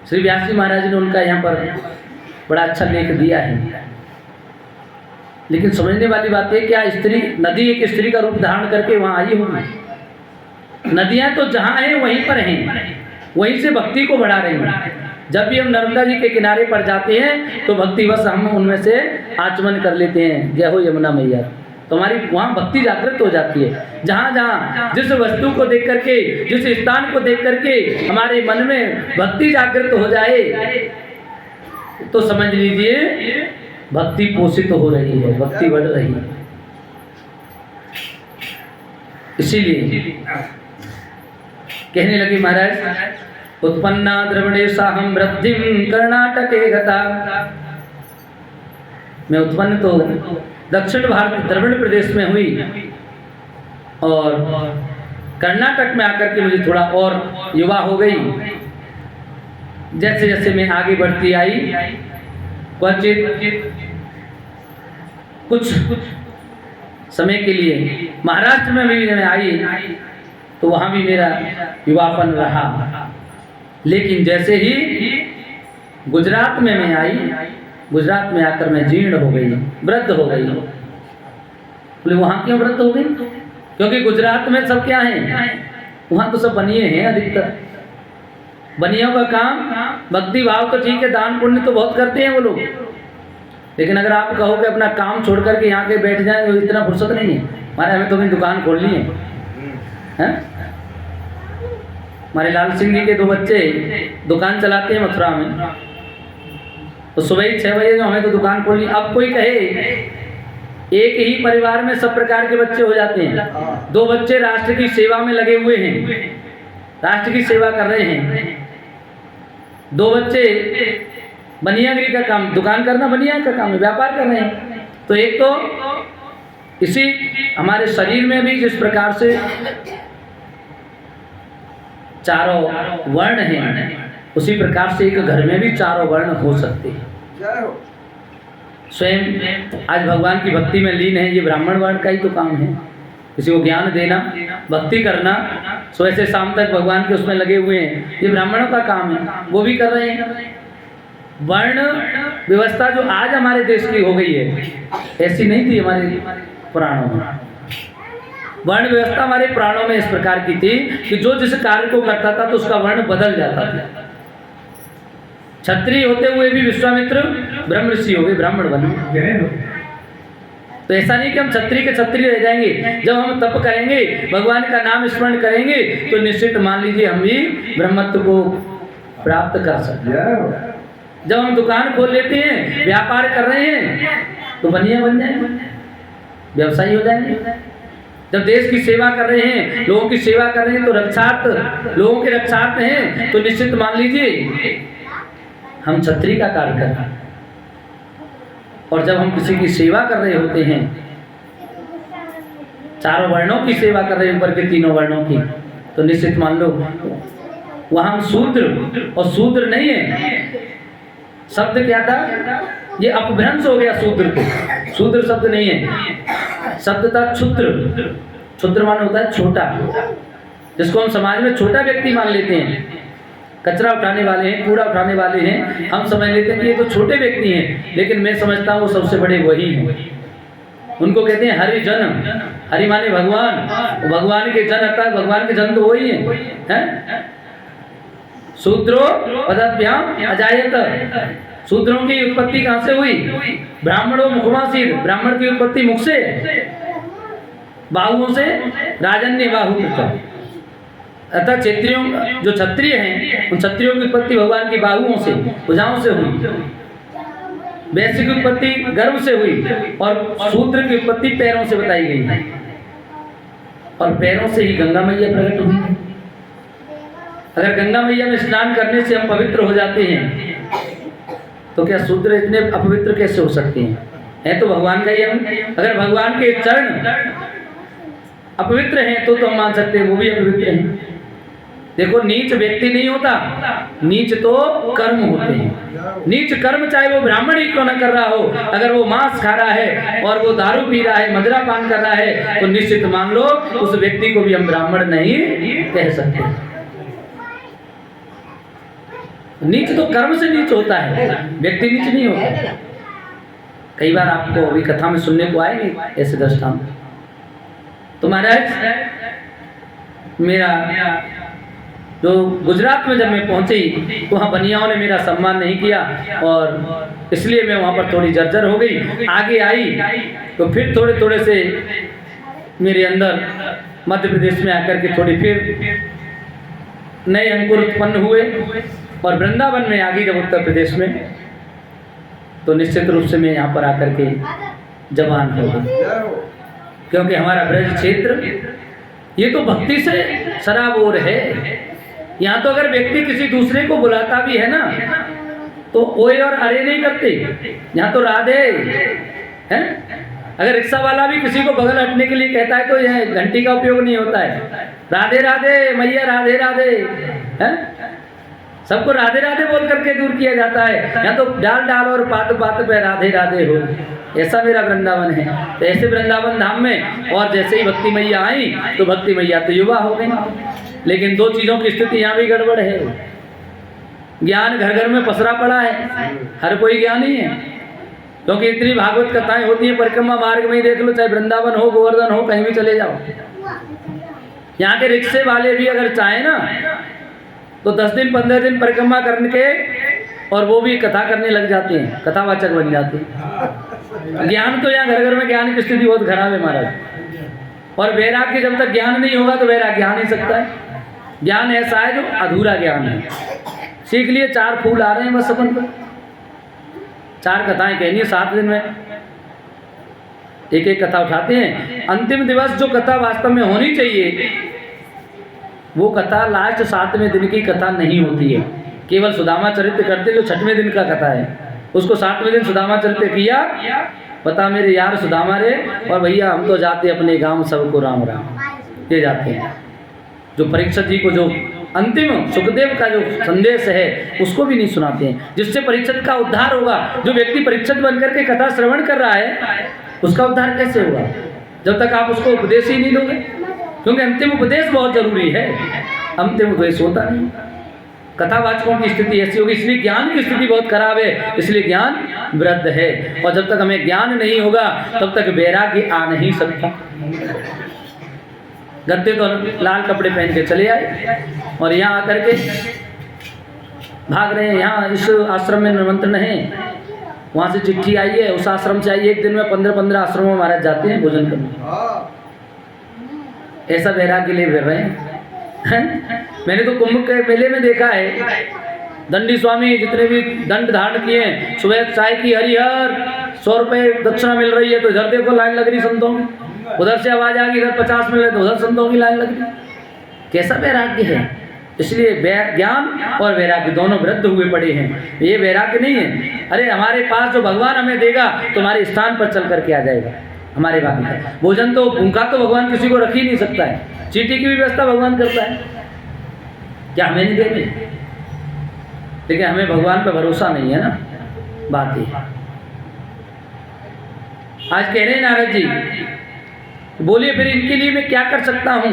श्री व्यास जी महाराज ने उनका यहाँ पर बड़ा अच्छा लेख दिया है। लेकिन समझने वाली बात है, क्या स्त्री नदी एक स्त्री का रूप धारण करके वहाँ आई होगी? नदियाँ तो जहाँ हैं वहीं पर हैं, वहीं से भक्ति को बढ़ा रही हैं। जब भी हम नर्मदा जी के किनारे पर जाते हैं तो भक्तिवश हम उनमें से आचमन कर लेते हैं, जय हो यमुना मैया। तो हमारी वहाँ भक्ति जागृत हो जाती है। जहाँ जहाँ जिस वस्तु को देख करके, जिस स्थान को देख करके हमारे मन में भक्ति जागृत हो जाए तो समझ लीजिए भक्ति पोषित हो रही है, भक्ति बढ़ रही है। इसीलिए कहने लगी महाराज उत्पन्ना द्रविणेशाहं वृद्धिं कर्णाटके गता। मैं उत्पन्न तो दक्षिण भारत द्रविड़ प्रदेश में हुई, और कर्नाटक में आकर के मुझे थोड़ा और युवा हो गई। जैसे जैसे मैं आगे बढ़ती आई, क्वचित कुछ समय के लिए महाराष्ट्र में भी मैं आई तो वहाँ भी मेरा युवापन रहा। लेकिन जैसे ही गुजरात में मैं आई, गुजरात में आकर मैं जीर्ण हो गई, वृद्ध हो गई। बोले वहाँ क्यों वृद्ध हो गई? क्योंकि गुजरात में सब क्या है, वहाँ तो सब बनिए हैं अधिकतर। बनियों का काम भक्ति भाव तो ठीक है, दान पुण्य तो बहुत करते हैं वो लोग, लेकिन अगर आप कहो कि अपना काम छोड़ करके यहाँ के बैठ जाए तो इतना फुर्सत नहीं है। हमारे हमें तो अपनी दुकान खोलनी है, हैं? हमारे लाल सिंह जी के 2 बच्चे दुकान चलाते हैं मथुरा में, तो सुबह ही 6 बजे जो हमें तो दुकान खोलनी। अब कोई कहे एक ही परिवार में सब प्रकार के बच्चे हो जाते हैं। 2 बच्चे राष्ट्र की सेवा में लगे हुए हैं, राष्ट्र की सेवा कर रहे हैं। 2 बच्चे बनियागिरी का काम, दुकान करना बनिया का काम है, व्यापार कर रहे हैं। तो एक तो इसी हमारे शरीर में भी जिस प्रकार से चारों वर्ण हैं, उसी प्रकार से एक घर में भी चारों वर्ण हो सकते हैं। स्वयं आज भगवान की भक्ति में लीन है, ये ब्राह्मण वर्ण का ही तो काम है। किसी को ज्ञान देना, भक्ति करना, सुबह से शाम तक भगवान के उसमें लगे हुए हैं, ये ब्राह्मणों का काम है, वो भी कर रहे हैं। वर्ण व्यवस्था जो आज हमारे देश की हो गई है, ऐसी नहीं थी हमारे पुराणों में। वर्ण व्यवस्था हमारे पुराणों में इस प्रकार की थी कि जो जिस कार्य को करता था तो उसका वर्ण बदल जाता था। क्षत्रिय होते हुए भी विश्वामित्र ब्रह्म ऋषि हो गए, ब्राह्मण बने। तो ऐसा नहीं कि हम क्षत्रिय के क्षत्रिय रह जाएंगे। जब हम तप करेंगे, भगवान का नाम स्मरण करेंगे, तो निश्चित मान लीजिए हम भी ब्रह्मत्व को प्राप्त कर सकते हैं। जब हम दुकान खोल लेते हैं, व्यापार कर रहे हैं, तो बनिया बन जाएंगे, व्यवसायी हो जाएंगे। जब देश की सेवा कर रहे हैं, लोगों की सेवा कर रहे हैं, तो रक्षार्थ, लोगों के रक्षार्थ हैं, तो निश्चित मान लीजिए हम क्षत्रिय का कार्य कर रहे हैं। और जब हम किसी की सेवा कर रहे होते हैं, चारों वर्णों की सेवा कर रहे हैं, ऊपर के तीनों वर्णों की, तो निश्चित मान लो वहां हम शूद्र और शूद्र नहीं है। शब्द क्या था? ये अपभ्रंश हो गया शूद्र को। शूद्र शब्द नहीं है, शब्द था क्षुद्र। क्षुद्र मान होता है छोटा, जिसको हम समाज में छोटा व्यक्ति मान लेते हैं। कचरा उठाने वाले हैं, कूड़ा उठाने वाले हैं, हम समझ लेते हैं कि ये तो छोटे व्यक्ति हैं, लेकिन मैं समझता हूँ वो सबसे बड़े वही हैं। उनको कहते हैं हरिजन। हरि माने भगवान, भगवान के जन अर्थात भगवान के जन तो वही हैं। शूद्रो पदभ्याम अजायत। शूद्रों की उत्पत्ति कहाँ से हुई? ब्राह्मणों मुखमासीर। ब्राह्मण की उत्पत्ति मुख से, बाहुओं से राजन्य बाहु कृत। अतः क्षत्रियों, जो क्षत्रिय हैं, उन क्षत्रियों की उत्पत्ति भगवान की बाहुओं से, भुजाओं से हुई। वैश्य की उत्पत्ति गर्भ से हुई और शूद्र की उत्पत्ति पैरों से बताई गई। और पैरों से ही गंगा मैया प्रकट हुई। अगर गंगा मैया में स्नान करने से हम पवित्र हो जाते हैं, तो क्या शूद्र इतने अपवित्र कैसे हो सकते हैं? है तो भगवान का ही हम। अगर भगवान के चरण अपवित्र हैं तो हम मान सकते हैं वो भी अपवित्र हैं। देखो, नीच व्यक्ति नहीं होता, नीच तो कर्म होते हैं। नीच कर्म चाहे वो ब्राह्मण ही क्यों न कर रहा हो, अगर वो मांस खा रहा है और वो दारू पी रहा है, मदिरा पान कर रहा है, तो निश्चित मान लो उस व्यक्ति को भी हम ब्राह्मण नहीं कह सकते। नीच तो कर्म से नीच होता है, व्यक्ति नीच नहीं होता। कई बार आपको अभी कथा में सुनने को आएंगे ऐसे दृष्टांत। तो महाराज, मेरा जो गुजरात में जब मैं पहुंची तो वहाँ बनियाओं ने मेरा सम्मान नहीं किया और इसलिए मैं वहाँ पर थोड़ी जर्जर हो गई। आगे आई तो फिर थोड़े थोड़े से मेरे अंदर मध्य प्रदेश में आकर के थोड़ी फिर नए अंकुर उत्पन्न हुए और वृंदावन में आ गई जब उत्तर प्रदेश में, तो निश्चित रूप से मैं यहाँ पर आकर के जवान हो गई। क्योंकि हमारा ब्रज क्षेत्र ये तो भक्ति से सराबोर है। यहाँ तो अगर व्यक्ति किसी दूसरे को बुलाता भी है ना, तो ओए और अरे नहीं करते। यहाँ तो राधे है। अगर रिक्शा वाला भी किसी को बगल हटने के लिए कहता है तो यह घंटी का उपयोग नहीं होता है। राधे राधे मैया, राधे राधे है। सबको राधे राधे बोल करके दूर किया जाता है। यहाँ तो डाल डाल और पात पात पे राधे राधे हो। ऐसा मेरा वृंदावन है। तो ऐसे वृंदावन धाम में और जैसे ही भक्ति मैया आई तो भक्ति मैया तो युवा हो गई। लेकिन दो चीज़ों की स्थिति यहाँ भी गड़बड़ है। ज्ञान घर घर में पसरा पड़ा है, हर कोई ज्ञानी है। क्योंकि इतनी भागवत कथाएं होती हैं, परिक्रमा मार्ग में ही देख लो, चाहे वृंदावन हो, गोवर्धन हो, कहीं भी चले जाओ। यहाँ के रिक्शे वाले भी अगर चाहे ना तो 10 दिन 15 दिन परिक्रमा करके और वो भी कथा करने लग जाते हैं, कथावाचक बन जाते हैं। ज्ञान तो यहाँ घर घर में ज्ञान की स्थिति बहुत खराब है महाराज। और वैराग्य जब तक ज्ञान नहीं होगा तो वैराग्य आ नहीं सकता है। ज्ञान ऐसा है जो अधूरा ज्ञान है। सीख लिए 4 फूल आ रहे हैं बस अपन पर, 4 कथाएं कहनी है 7 दिन में, एक एक कथा उठाते हैं। अंतिम दिवस जो कथा वास्तव में होनी चाहिए वो कथा लास्ट 7वें दिन की कथा नहीं होती है। केवल सुदामा चरित्र करते जो 6वें दिन का कथा है, उसको 7वें दिन सुदामा चरित्र किया। बता मेरे यार सुदामा रे, और भैया हम तो जाते अपने गांव सबको राम राम, ये जाते हैं। जो परीक्षित जी को जो अंतिम सुखदेव का जो संदेश है उसको भी नहीं सुनाते हैं, जिससे परीक्षित का उद्धार होगा। जो व्यक्ति परीक्षित बनकर के कथा श्रवण कर रहा है उसका उद्धार कैसे होगा जब तक आप उसको उपदेश ही नहीं दोगे? क्योंकि अंतिम उपदेश बहुत जरूरी है, अंतिम उपदेश होता नहीं। कथावाचकों की स्थिति ऐसी होगी, इसलिए ज्ञान की स्थिति बहुत खराब है, इसलिए ज्ञान वृद्ध है। और जब तक हमें ज्ञान नहीं होगा तब तक वैराग्य आ नहीं सकता। गद्दे तो लाल कपड़े पहन के चले आए और यहाँ आकर के भाग रहे हैं। यहाँ इस आश्रम में निमंत्रण है, वहाँ से चिट्ठी आई है, उस आश्रम से आई। एक दिन में 15-15 आश्रमों में महाराज जाते हैं भोजन करने। ऐसा वैराग्य ले फिर रहे हैं। मैंने तो कुंभ के मेले में देखा है, दंडी स्वामी जितने भी दंड धारण किए हैं, सुबह चाय की हरिहर 100 रुपये दक्षिणा मिल रही है तो इधर देखो लाइन लग रही संतों की, उधर से आवाज आ गई इधर 50 मिल रहे तो उधर संतों की लाइन लग रही। कैसा वैराग्य है? इसलिए ज्ञान और वैराग्य दोनों वृद्ध हुए पड़े हैं। ये वैराग्य नहीं है, अरे हमारे पास जो भगवान हमें देगा तुम्हारे स्थान पर चल करके आ जाएगा हमारे बाप का। भोजन तो भूखा तो भगवान किसी को रख ही नहीं सकता है, चीटी की भी व्यवस्था भगवान करता है, क्या हमें नहीं देंगे? लेकिन हमें भगवान पर भरोसा नहीं है ना, बात ये। आज कह रहे हैं नारद जी, बोलिए फिर इनके लिए मैं क्या कर सकता हूं?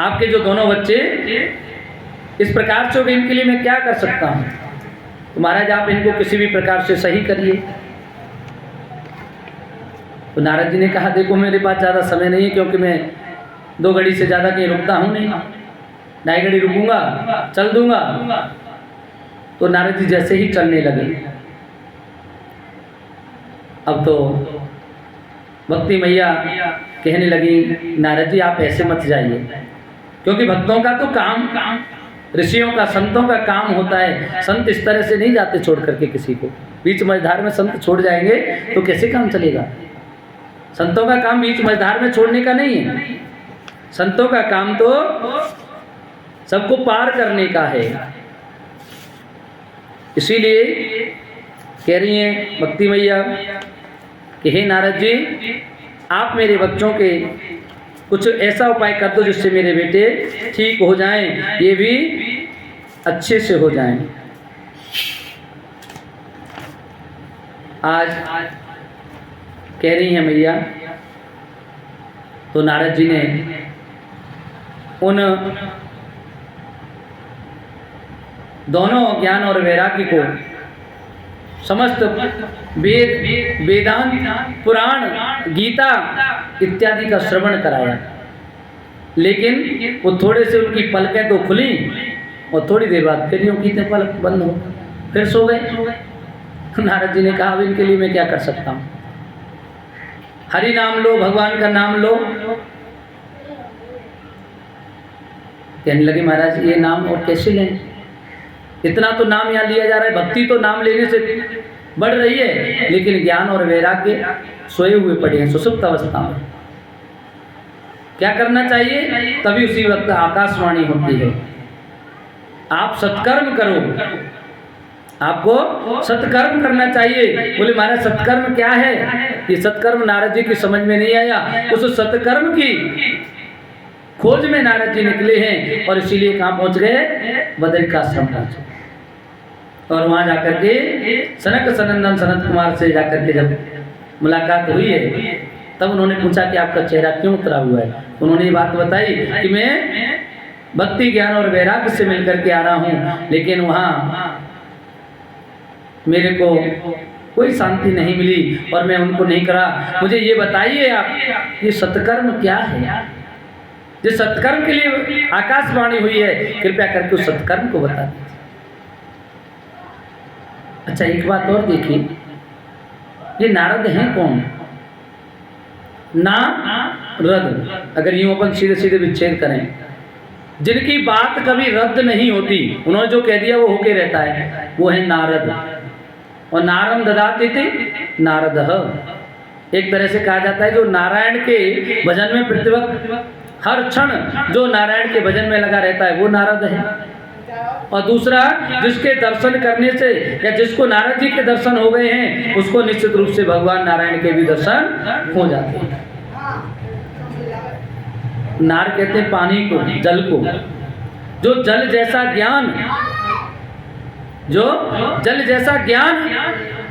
आपके जो दोनों बच्चे इस प्रकार से हो गए, इनके लिए मैं क्या कर सकता हूं? तो महाराज आप इनको किसी भी प्रकार से सही करिए। तो नारद जी ने कहा देखो मेरे पास ज़्यादा समय नहीं है, क्योंकि मैं 2 घड़ी से ज़्यादा कहीं रुकता हूँ नहीं, 2.5 घड़ी रुकूंगा चल दूंगा। तो नारद जी जैसे ही चलने लगे, अब तो भक्ति मैया कहने लगी नारद जी आप ऐसे मत जाइए, क्योंकि भक्तों का तो काम, ऋषियों का, संतों का काम होता है। संत इस तरह से नहीं जाते छोड़ करके किसी को। बीच मझधार में संत छोड़ जाएंगे तो कैसे काम चलेगा? संतों का काम बीच मझधार में छोड़ने का नहीं है, संतों का काम तो सबको पार करने का है। इसीलिए कह रही हैं भक्ति मैया कि हे नारद जी आप मेरे बच्चों के कुछ ऐसा उपाय कर दो जिससे मेरे बेटे ठीक हो जाएं, ये भी अच्छे से हो जाएं। आज कह रही हैं मैया, तो नारद जी ने उन दोनों ज्ञान और वैराग्य को समस्त वेद, वेदांत, पुराण, गीता इत्यादि का श्रवण कराया। लेकिन वो थोड़े से उनकी पलकें तो खुली और थोड़ी देर बाद फिर यूँ की पलक बंद हो, फिर सो गए। नारद जी ने कहा अब इनके लिए मैं क्या कर सकता हूँ? हरि नाम लो, भगवान का नाम लो। कहने लगे महाराज ये नाम और कैसे लें? इतना तो नाम यहाँ लिया जा रहा है, भक्ति तो नाम लेने से बढ़ रही है, लेकिन ज्ञान और वैराग्य सोए हुए पड़े हैं सुसुप्त अवस्था में। क्या करना चाहिए? तभी उसी वक्त आकाशवाणी होती है, आप सत्कर्म करो, आपको सत्कर्म करना चाहिए। बोले महाराज सत्कर्म क्या है? ये सत्कर्म नारद जी की समझ में नहीं आया। उस सत्कर्म की खोज में नारद जी निकले हैं और इसीलिए कहाँ पहुंच गए? बद्रिकाश्रम पहुंचे। और वहां जाकर के सनक सनंदन सनत कुमार से जाकर के जब मुलाकात हुई है, तब उन्होंने पूछा कि आपका चेहरा क्यों उतरा हुआ है? उन्होंने ये बात बताई कि मैं भक्ति ज्ञान और वैराग्य से मिलकर के आ रहा हूँ, लेकिन वहाँ मेरे को कोई शांति नहीं मिली और मैं उनको नहीं करा। मुझे ये बताइए आप, ये सत्कर्म क्या है? जिस सत्कर्म के लिए आकाशवाणी हुई है, कृपया करके उस सत्कर्म को बता दीजिए। अच्छा एक बात और देखिए, ये नारद हैं कौन? नारद, अगर यूं अपन सीधे सीधे विच्छेद करें, जिनकी बात कभी रद्द नहीं होती, उन्होंने जो कह दिया वो होके रहता है, वो है नारद। और नारम ददाति थे नारद। एक तरह से कहा जाता है जो नारायण के भजन में प्रतिवक्त हर क्षण जो नारायण के भजन में लगा रहता है वो नारद है। और दूसरा, जिसके दर्शन करने से या जिसको नारद जी के दर्शन हो गए हैं, उसको निश्चित रूप से भगवान नारायण के भी दर्शन हो जाते हैं। नार कहते हैं पानी को, जल को। जो जल जैसा ज्ञान, जो जल जैसा ज्ञान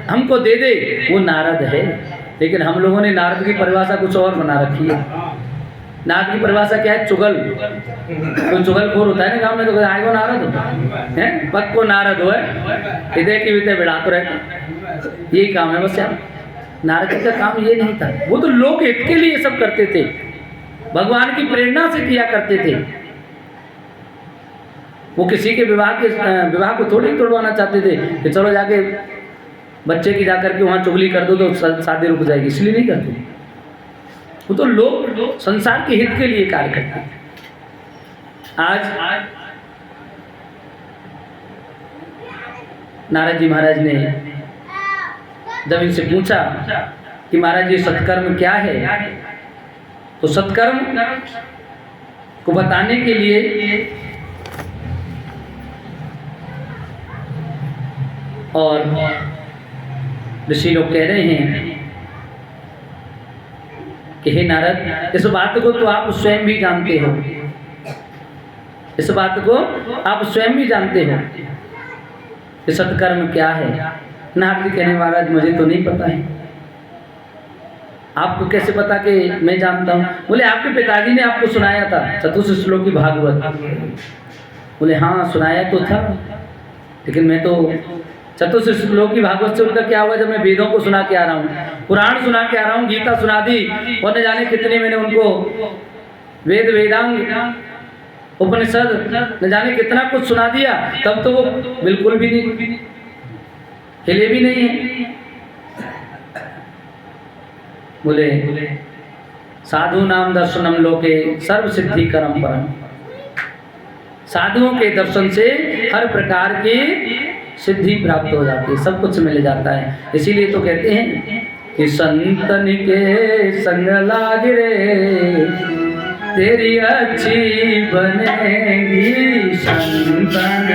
हमको दे दे, वो नारद है। लेकिन हम लोगों ने नारद की परिभाषा कुछ और बना रखी है। नारद की परिभाषा क्या है? चुगल। कोई चुगलखोर होता है ना गाँव में, तो आए वो नारद है, पक को नारद हो, हृदय की विदय बिड़ा तो रहता, यही काम है बस यार। नारद जी का काम ये नहीं था, वो तो लोक हित के लिए सब करते थे, भगवान की प्रेरणा से किया करते थे। वो किसी के विवाह को थोड़ी तोड़वाना चाहते थे कि चलो जाके बच्चे की जाकर के वहाँ चुगली कर दो तो शादी रुक जाएगी, इसलिए नहीं करते। वो तो लोग संसार के हित के लिए कार्य करते हैं। आज नारद जी महाराज ने जब इनसे पूछा कि महाराज ये सत्कर्म क्या है, तो सत्कर्म को बताने के लिए और ऋषि लोग कह रहे हैं कि हे नारद, इस बात को तो आप स्वयं भी जानते हो, इस बात को आप स्वयं भी जानते हो कि सत्कर्म क्या है। नारद जी कहने, महाराज मुझे तो नहीं पता है। आपको कैसे पता कि मैं जानता हूँ? बोले आपके पिताजी ने आपको सुनाया था चतुर्थ श्लोकी भागवत। बोले हाँ सुनाया तो था, लेकिन मैं तो चतुर्थ श्लोकी भागवत से उनका क्या हुआ जब मैं वेदों को सुना के आ रहा हूँ, पुराण सुना के आ रहा हूँ, गीता सुना दी, और न जाने कितने मैंने उनको वेद वेदांग उपनिषद न जाने कितना कुछ सुना दिया, तब तो वो बिल्कुल भी नहीं हिले भी नहीं है। बोले साधु नाम दर्शनम लोके सर्व सिद्धि करम परम। साधुओं के दर्शन से हर प्रकार की सिद्धि प्राप्त हो जाती है, सब कुछ मिल जाता है। इसीलिए तो कहते हैं कि संतन के संग लाग रे तेरी अच्छी बनेगी संतन।